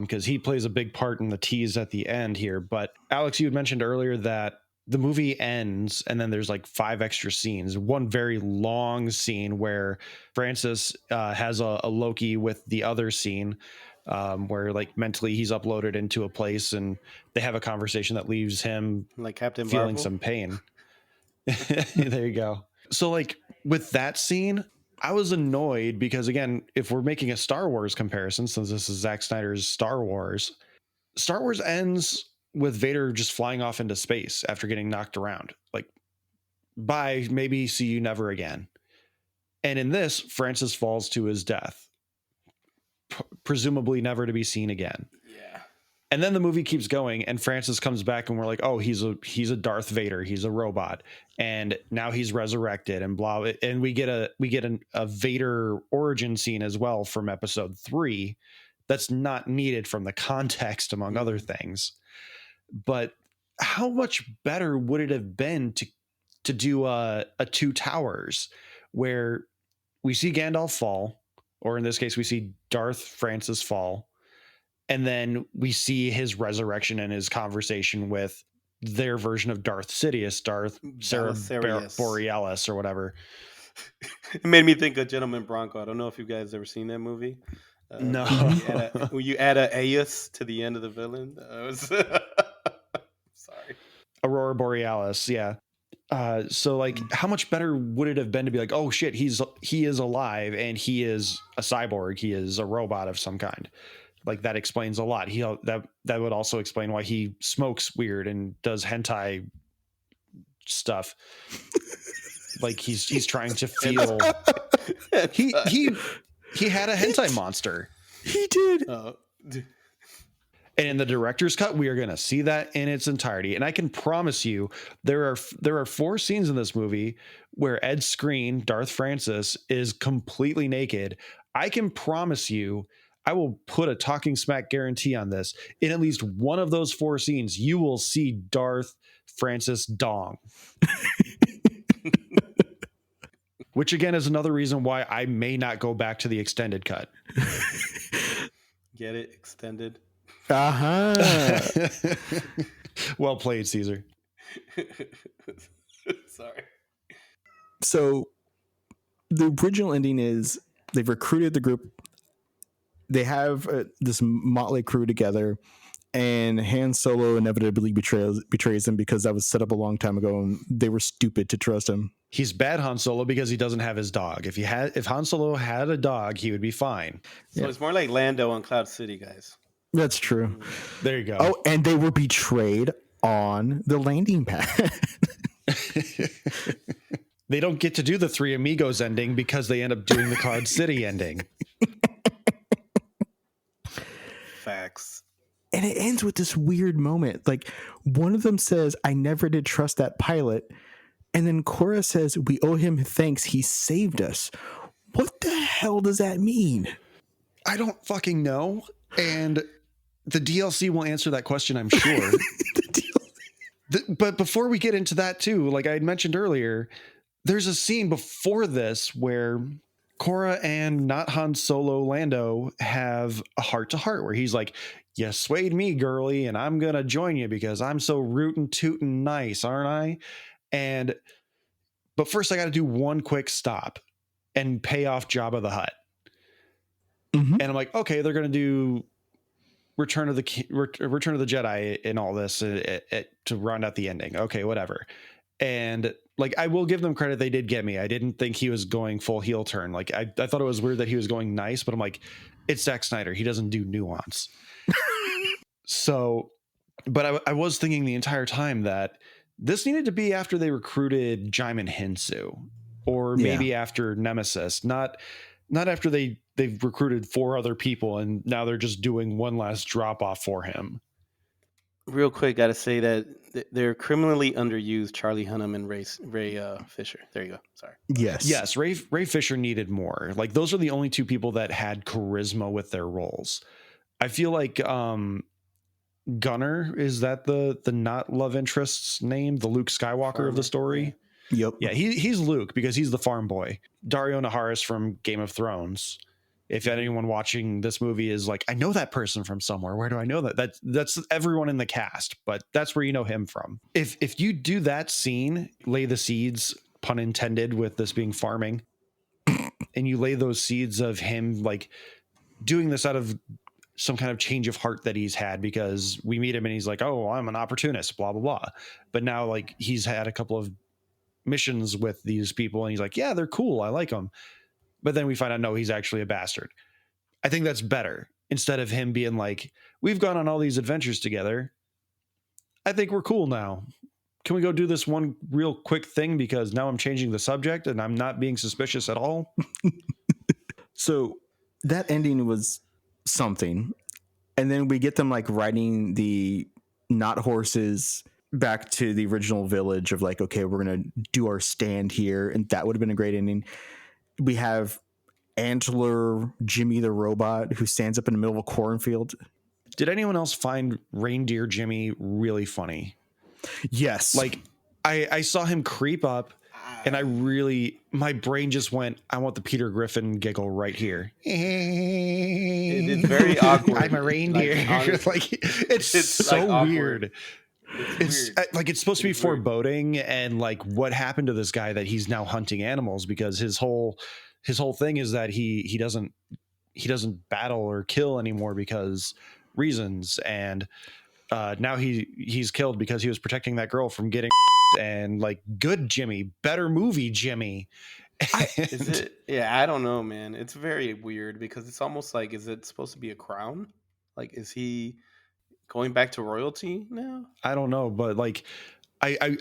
because he plays a big part in the tease at the end here. But Alex, you had mentioned earlier that the movie ends and then there's like 5 extra scenes. One very long scene where Francis has a Loki with the other scene where like mentally he's uploaded into a place and they have a conversation that leaves him like Captain feeling Marvel. some pain. There you go. So like with that scene, I was annoyed because, again, if we're making a Star Wars comparison, since this is Zack Snyder's Star Wars ends with Vader just flying off into space after getting knocked around. Like, bye, maybe see you never again. And in this, Francis falls to his death, presumably never to be seen again. Yeah. And then the movie keeps going, and Francis comes back, and we're like, "Oh, he's a Darth Vader. He's a robot, and now he's resurrected." And blah. And we get a Vader origin scene as well from Episode 3. That's not needed from the context, among other things. But how much better would it have been to do a Two Towers, where we see Gandalf fall, or in this case, we see Darth Francis fall. And then we see his resurrection and his conversation with their version of Darth Sidious, Sarah Borealis or whatever. It made me think of Gentleman Bronco. I don't know if you guys ever seen that movie. No. When you add a alias to the end of the villain. Sorry. Aurora Borealis, yeah. So like, how much better would it have been to be like, oh shit, he is alive and he is a cyborg, he is a robot of some kind. Like that explains a lot. That would also explain why he smokes weird and does hentai stuff. Like he's trying to feel. he had a hentai monster. He did. And in the director's cut, we are going to see that in its entirety. And I can promise you, there are 4 scenes in this movie where Ed Skrein, Darth Francis, is completely naked. I can promise you, I will put a talking smack guarantee on this. In at least one of those 4 scenes, you will see Darth Francis dong. Which again is another reason why I may not go back to the extended cut. Get it? Extended. Uh-huh. Well played, Cesar. Sorry. So the original ending is they've recruited the group. They have this motley crew together, and Han Solo inevitably betrays them because that was set up a long time ago, and they were stupid to trust him. He's bad Han Solo because he doesn't have his dog. If Han Solo had a dog, he would be fine. So it's more like Lando on Cloud City, guys. That's true. There you go. Oh, and they were betrayed on the landing pad. They don't get to do the Three Amigos ending because they end up doing the Cloud City ending. Facts. And it ends with this weird moment. Like, one of them says, I never did trust that pilot. And then Cora says, we owe him thanks. He saved us. What the hell does that mean? I don't fucking know. And the DLC will answer that question, I'm sure. But before we get into that too, like I had mentioned earlier, there's a scene before this where Cora and not Han Solo Lando have a heart-to-heart where he's like, you swayed me, girly, and I'm going to join you because I'm so rootin' tootin' nice, aren't I? But first I got to do one quick stop and pay off Jabba the Hutt. Mm-hmm. And I'm like, okay, they're going to do Return of the Jedi and all this to round out the ending. Okay, whatever. And like, I will give them credit. They did get me. I didn't think he was going full heel turn. Like I thought it was weird that he was going nice, but I'm like, it's Zack Snyder. He doesn't do nuance. So, but I was thinking the entire time that this needed to be after they recruited Jaimin Hinsu, or maybe after Nemesis, not after they've recruited 4 other people and now they're just doing one last drop off for him. Real quick, got to say that they're criminally underused Charlie Hunnam and Ray Fisher. There you go. Sorry. Yes. Ray Fisher needed more. Like those are the only 2 people that had charisma with their roles. I feel like Gunnar, is that the not love interest's name, the Luke Skywalker Farmer. of the story? Yep. Yeah, he's Luke because he's the farm boy. Dario Naharis from Game of Thrones. If anyone watching this movie is like, I know that person from somewhere. Where do I know that? That's everyone in the cast, but that's where you know him from. If you do that scene, lay the seeds, pun intended, with this being farming, and you lay those seeds of him like doing this out of some kind of change of heart that he's had, because we meet him and he's like, oh, I'm an opportunist, blah, blah, blah. But now like he's had a couple of missions with these people and he's like, yeah, they're cool, I like them. But then we find out, no, he's actually a bastard. I think that's better. Instead of him being like, we've gone on all these adventures together, I think we're cool now. Can we go do this one real quick thing because now I'm changing the subject and I'm not being suspicious at all? So that ending was something. And then we get them like riding the not horses back to the original village of like, okay, we're going to do our stand here. And that would have been a great ending. We have Antler Jimmy the robot who stands up in the middle of a cornfield. Did anyone else find Reindeer Jimmy really funny? Yes. Like I saw him creep up and my brain just went, I want the Peter Griffin giggle right here. It's very awkward. I'm a reindeer. Like, it's so like weird. It's weird. like it's supposed to be It's weird. foreboding, and like what happened to this guy that he's now hunting animals, because his whole thing is that he doesn't battle or kill anymore because reasons. And now he's killed because he was protecting that girl from getting and like good Jimmy, better movie Jimmy. Is it? Yeah, I don't know, man. It's very weird because it's almost like, is it supposed to be a crown? Like, is he going back to royalty now? I don't know, but like I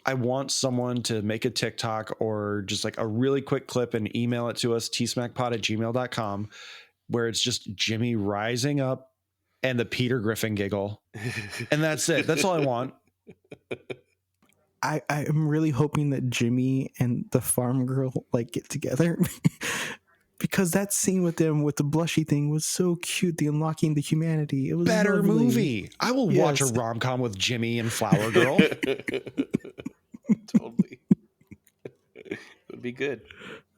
want someone to make a TikTok or just like a really quick clip and email it to us, tsmackpod@gmail.com, where it's just Jimmy rising up and the Peter Griffin giggle. And that's it. That's all I want. I am really hoping that Jimmy and the farm girl like get together because that scene with them with the blushy thing was so cute. The unlocking the humanity. It was Better lovely. movie. I will watch a Yes. rom-com with Jimmy and Flower Girl. Totally. It would be good.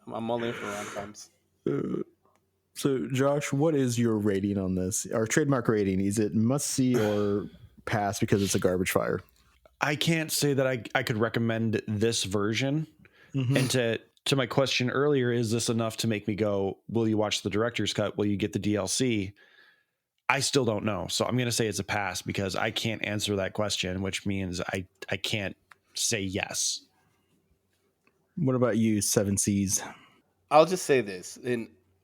I'm all in for rom-coms. So, Josh, what is your rating on this? Our trademark rating, is it must see or pass because it's a garbage fire? I can't say that I could recommend this version. Mm-hmm. And to my question earlier, is this enough to make me go, will you watch the director's cut? Will you get the DLC? I still don't know. So I'm going to say it's a pass because I can't answer that question, which means I can't say yes. What about you, Seven Seas? I'll just say this.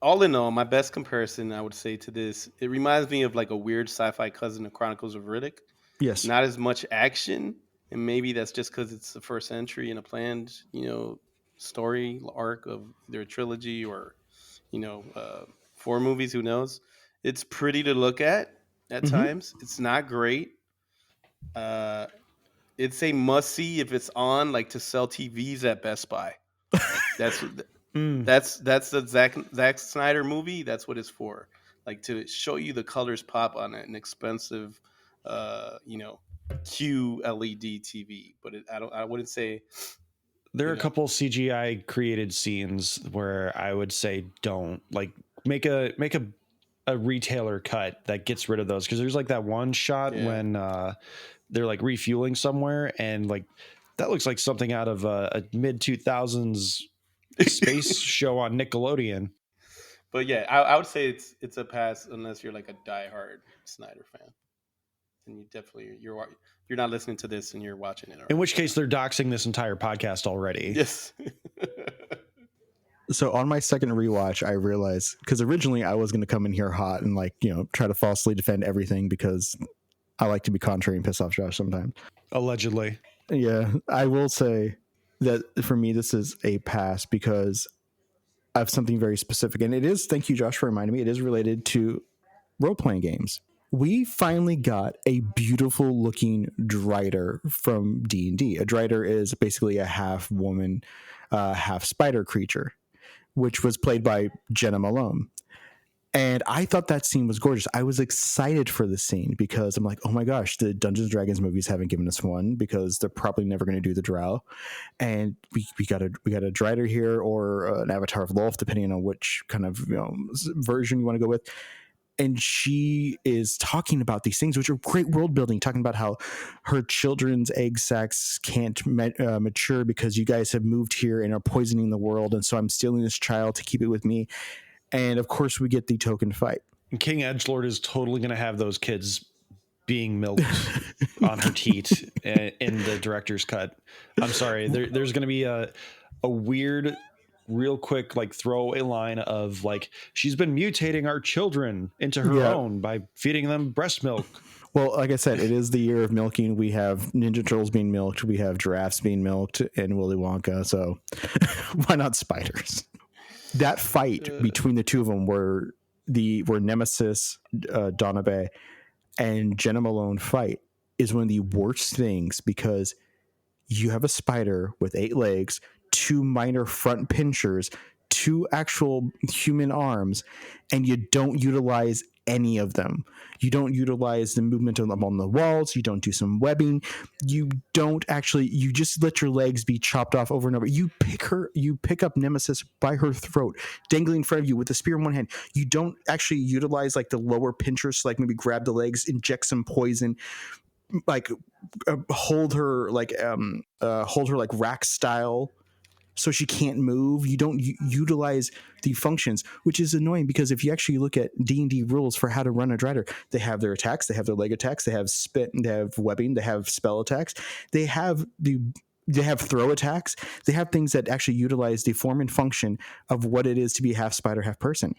All in all, my best comparison I would say to this, it reminds me of like a weird sci-fi cousin of Chronicles of Riddick. Yes. Not as much action, and maybe that's just because it's the first entry in a planned, story arc of either a trilogy or, 4 movies. Who knows? It's pretty to look at times. It's not great. It's a must see if it's on, like to sell TVs at Best Buy. That's what. That's the Zack Snyder movie. That's what it's for, like to show you the colors pop on an expensive, QLED TV. But I wouldn't say there are a couple CGI created scenes where I would say don't like make a retailer cut that gets rid of those, because there's like that one shot when they're like refueling somewhere and like that looks like something out of a mid 2000s space show on Nickelodeon. But yeah, I would say it's a pass unless you're like a diehard Snyder fan, and you're not listening to this and you're watching it already. In which case they're doxing this entire podcast already. Yes. So on my second rewatch, I realized, because originally I was going to come in here hot and like, try to falsely defend everything because I like to be contrary and piss off Josh sometimes. Allegedly. Yeah, I will say that for me, this is a pass because I have something very specific. And it is, thank you, Josh, for reminding me, it is related to role-playing games. We finally got a beautiful looking Drider from D&D. A Drider is basically a half woman, half spider creature, which was played by Jenna Malone. And I thought that scene was gorgeous. I was excited for the scene because I'm like, oh my gosh, the Dungeons & Dragons movies haven't given us one because they're probably never going to do the drow. And we got a Drider here, or an Avatar of Lolth, depending on which kind of version you want to go with. And she is talking about these things, which are great world building, talking about how her children's egg sacs can't mature because you guys have moved here and are poisoning the world. And so I'm stealing this child to keep it with me. And of course, we get the token fight. King Edgelord is totally going to have those kids being milked on her teat in the director's cut. I'm sorry. There's going to be a weird, real quick, like throwaway line of like, she's been mutating our children into her own by feeding them breast milk. Well, like I said, it is the year of milking. We have Ninja Turtles being milked. We have giraffes being milked and Willy Wonka. So why not spiders? That fight between the two of them were Nemesis, Donna Bay, and Jenna Malone fight is one of the worst things because you have a spider with 8 legs, 2 minor front pinchers, 2 actual human arms, and you don't utilize any of them. You don't utilize the movement of them on the walls. You don't do some webbing. You just let your legs be chopped off over and over. You pick up Nemesis by her throat, dangling in front of you with a spear in one hand. You don't actually utilize like the lower pinchers to like maybe grab the legs, inject some poison, like hold her like rack style so she can't move. You don't utilize the functions, which is annoying because if you actually look at D&D rules for how to run a Drider, they have their attacks, they have their leg attacks, they have spit, they have webbing, they have spell attacks, they have throw attacks, they have things that actually utilize the form and function of what it is to be half spider, half person.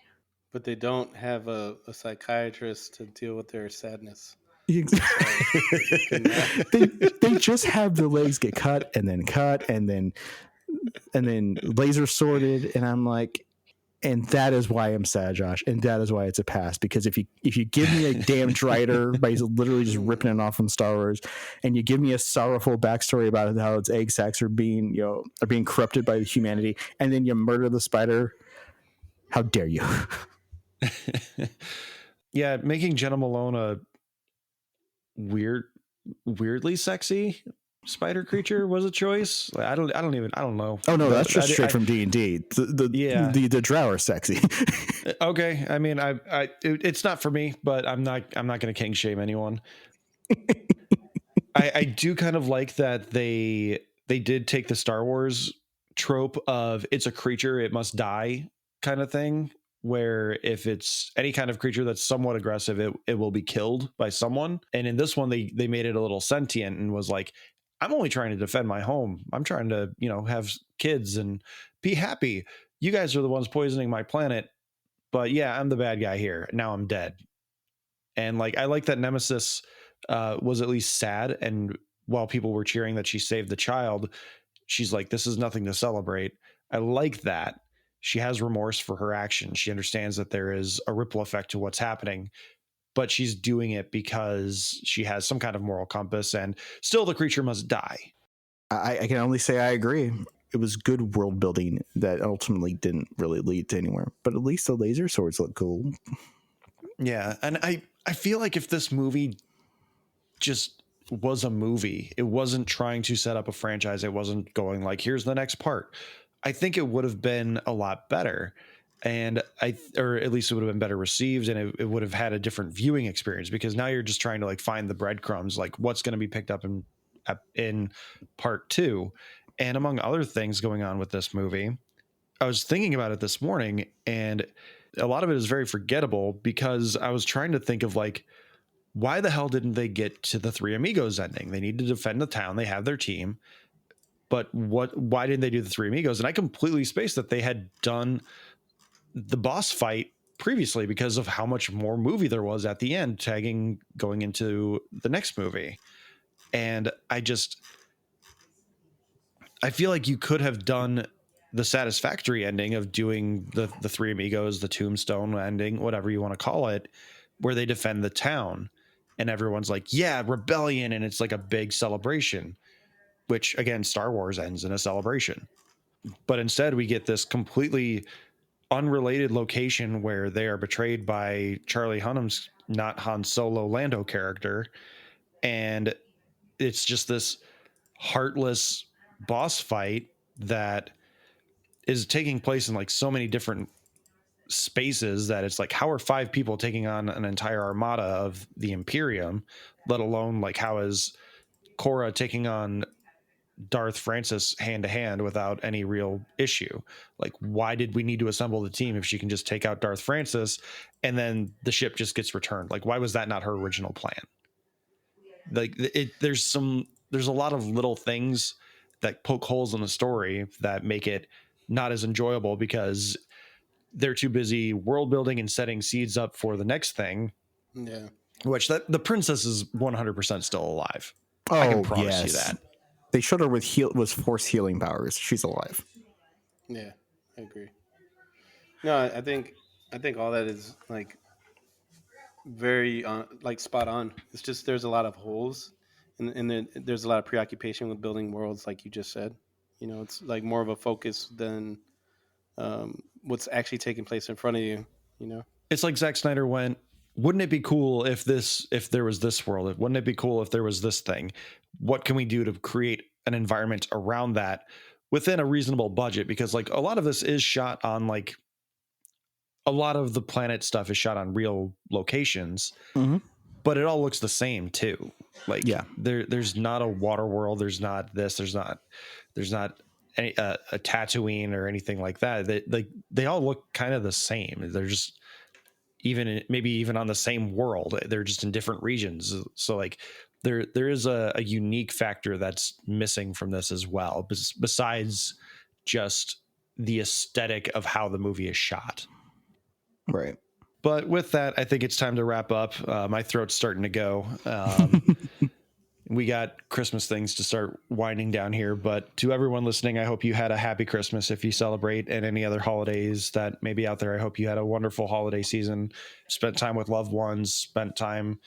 But they don't have a psychiatrist to deal with their sadness. they just have the legs get cut and then laser sorted, and I'm like, and that is why I'm sad, Josh, and that is why it's a pass. Because if you give me a damn Drider by literally just ripping it off from Star Wars, and you give me a sorrowful backstory about how its egg sacs are being corrupted by humanity, and then you murder the spider, how dare you? Yeah, making Jenna Malone a weirdly sexy spider creature was a choice. Like, I don't know. Oh no, that's just straight from D&D. The drow are sexy. Okay, I mean, it's not for me, but I'm not going to king shame anyone. I do kind of like that they did take the Star Wars trope of it's a creature, it must die kind of thing, where if it's any kind of creature that's somewhat aggressive, it will be killed by someone. And in this one, they made it a little sentient and was like, I'm only trying to defend my home. I'm trying to, have kids and be happy. You guys are the ones poisoning my planet. But yeah, I'm the bad guy here. Now I'm dead. And like, I like that Nemesis was at least sad. And while people were cheering that she saved the child, she's like, this is nothing to celebrate. I like that. She has remorse for her actions. She understands that there is a ripple effect to what's happening, but she's doing it because she has some kind of moral compass, and still the creature must die. I can only say I agree. It was good world building that ultimately didn't really lead to anywhere, but at least the laser swords look cool. Yeah, and I feel like if this movie just was a movie, it wasn't trying to set up a franchise, it wasn't going like, here's the next part, I think it would have been a lot better. And or at least it would have been better received, and it would have had a different viewing experience, because now you're just trying to like find the breadcrumbs, like what's going to be picked up in part 2. And among other things going on with this movie, I was thinking about it this morning, and a lot of it is very forgettable, because I was trying to think of like, why the hell didn't they get to the Three Amigos ending? They need to defend the town. They have their team. But why didn't they do the Three Amigos? And I completely spaced that they had done the boss fight previously, because of how much more movie there was at the end, going into the next movie. And I feel like you could have done the satisfactory ending of doing the Three Amigos, the tombstone ending, whatever you want to call it, where they defend the town and everyone's like, yeah, rebellion. And it's like a big celebration, which again, Star Wars ends in a celebration. But instead we get this completely unrelated location where they are betrayed by Charlie Hunnam's not Han Solo Lando character. And it's just this heartless boss fight that is taking place in like so many different spaces that it's like, how are 5 people taking on an entire armada of the Imperium, let alone like how is Korra taking on Darth Francis hand to hand without any real issue? Like, why did we need to assemble the team if she can just take out Darth Francis and then the ship just gets returned? Like, why was that not her original plan? Like, there's a lot of little things that poke holes in the story that make it not as enjoyable, because they're too busy world building and setting seeds up for the next thing. Yeah. Which the princess is 100% still alive. Oh, I can promise yes. you that. They showed her with force healing powers. She's alive. Yeah, I agree. No, I think all that is like very like spot on. It's just there's a lot of holes, and there's a lot of preoccupation with building worlds, like you just said. It's like more of a focus than what's actually taking place in front of you. It's like Zack Snyder went, wouldn't it be cool if there was this world? Wouldn't it be cool if there was this thing? What can we do to create an environment around that within a reasonable budget? Because like a lot of this is shot on like, a lot of the planet stuff is shot on real locations, but it all looks the same too. Like, yeah, there's not a water world. There's not this, there's not a Tatooine or anything like that. They all look kind of the same. They're just maybe even on the same world. They're just in different regions. So like there is a unique factor that's missing from this as well, besides just the aesthetic of how the movie is shot. Right. But with that, I think it's time to wrap up. My throat's starting to go. We got Christmas things to start winding down here. But to everyone listening, I hope you had a happy Christmas if you celebrate, and any other holidays that may be out there. I hope you had a wonderful holiday season, spent time with loved ones, spent time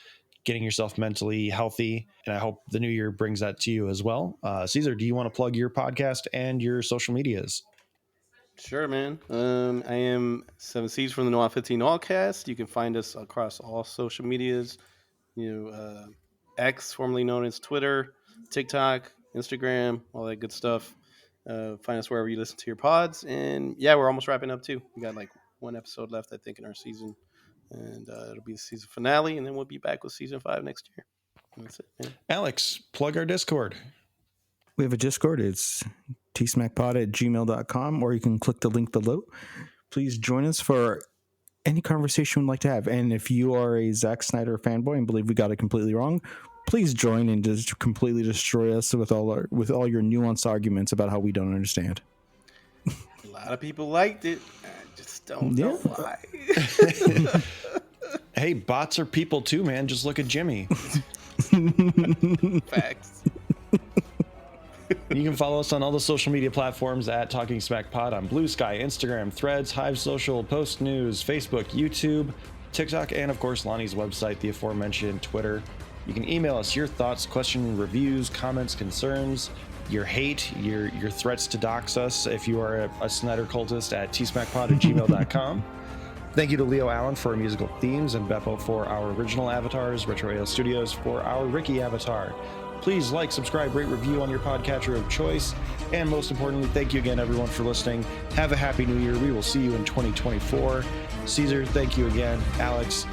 getting yourself mentally healthy. And I hope the new year brings that to you as well. Cesar, do you want to plug your podcast and your social medias? Sure, man. I am Seven Seas from the Noah 15 Allcast. You can find us across all social medias. X, formerly known as Twitter, TikTok, Instagram, all that good stuff. Find us wherever you listen to your pods. And yeah, we're almost wrapping up too. We got like one episode left, I think, in our season. And it'll be the season finale. And then we'll be back with season 5 next year. And that's it, man. Alex, plug our Discord. We have a Discord. It's tsmackpod@gmail.com, or you can click the link below. Please join us for any conversation we'd like to have. And if you are a Zack Snyder fanboy and believe we got it completely wrong, please join and just completely destroy us with all your nuanced arguments about how we don't understand. A lot of people liked it. I just don't know why. Hey, bots are people too, man. Just look at Jimmy. Facts. You can follow us on all the social media platforms at Talking Smack Pod on Blue Sky, Instagram, Threads, Hive Social, Post News, Facebook, YouTube, TikTok, and of course Lonnie's website, the aforementioned Twitter. You can email us your thoughts, questions, reviews, comments, concerns, your hate, your threats to dox us if you are a Snyder cultist at tsmackpod@gmail.com. Thank you to Leo Allen for our musical themes and Beppo for our original avatars, Retro Ale Studios for our Ricky avatar. Please like, subscribe, rate, review on your podcatcher of choice. And most importantly, thank you again, everyone, for listening. Have a happy new year. We will see you in 2024. Cesar, thank you again. Alex,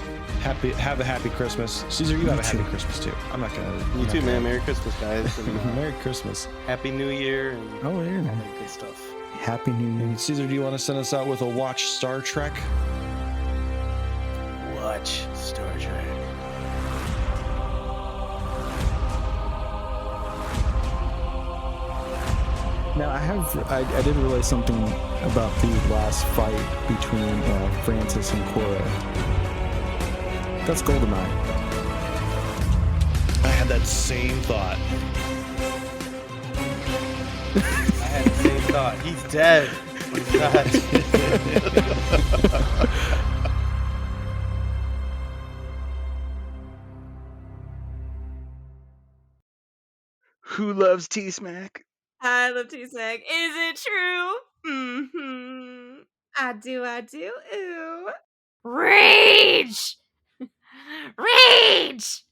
have a happy Christmas. Cesar, you have a happy Christmas too. I'm not gonna. You too, man. Merry Christmas, guys. And, Merry Christmas. Happy New Year. And Oh, yeah. all that good stuff. Happy New Year. And Cesar, do you want to send us out with a watch Star Trek? Watch Star Trek. Now, I did realize something about the last fight between Francis and Cora. That's GoldenEye. I had that same thought. I had the same thought. He's dead. He's not. Who loves T-Smack? I love T-Smack. Is it true? Mm-hmm. I do. Ooh. Rage! Rage!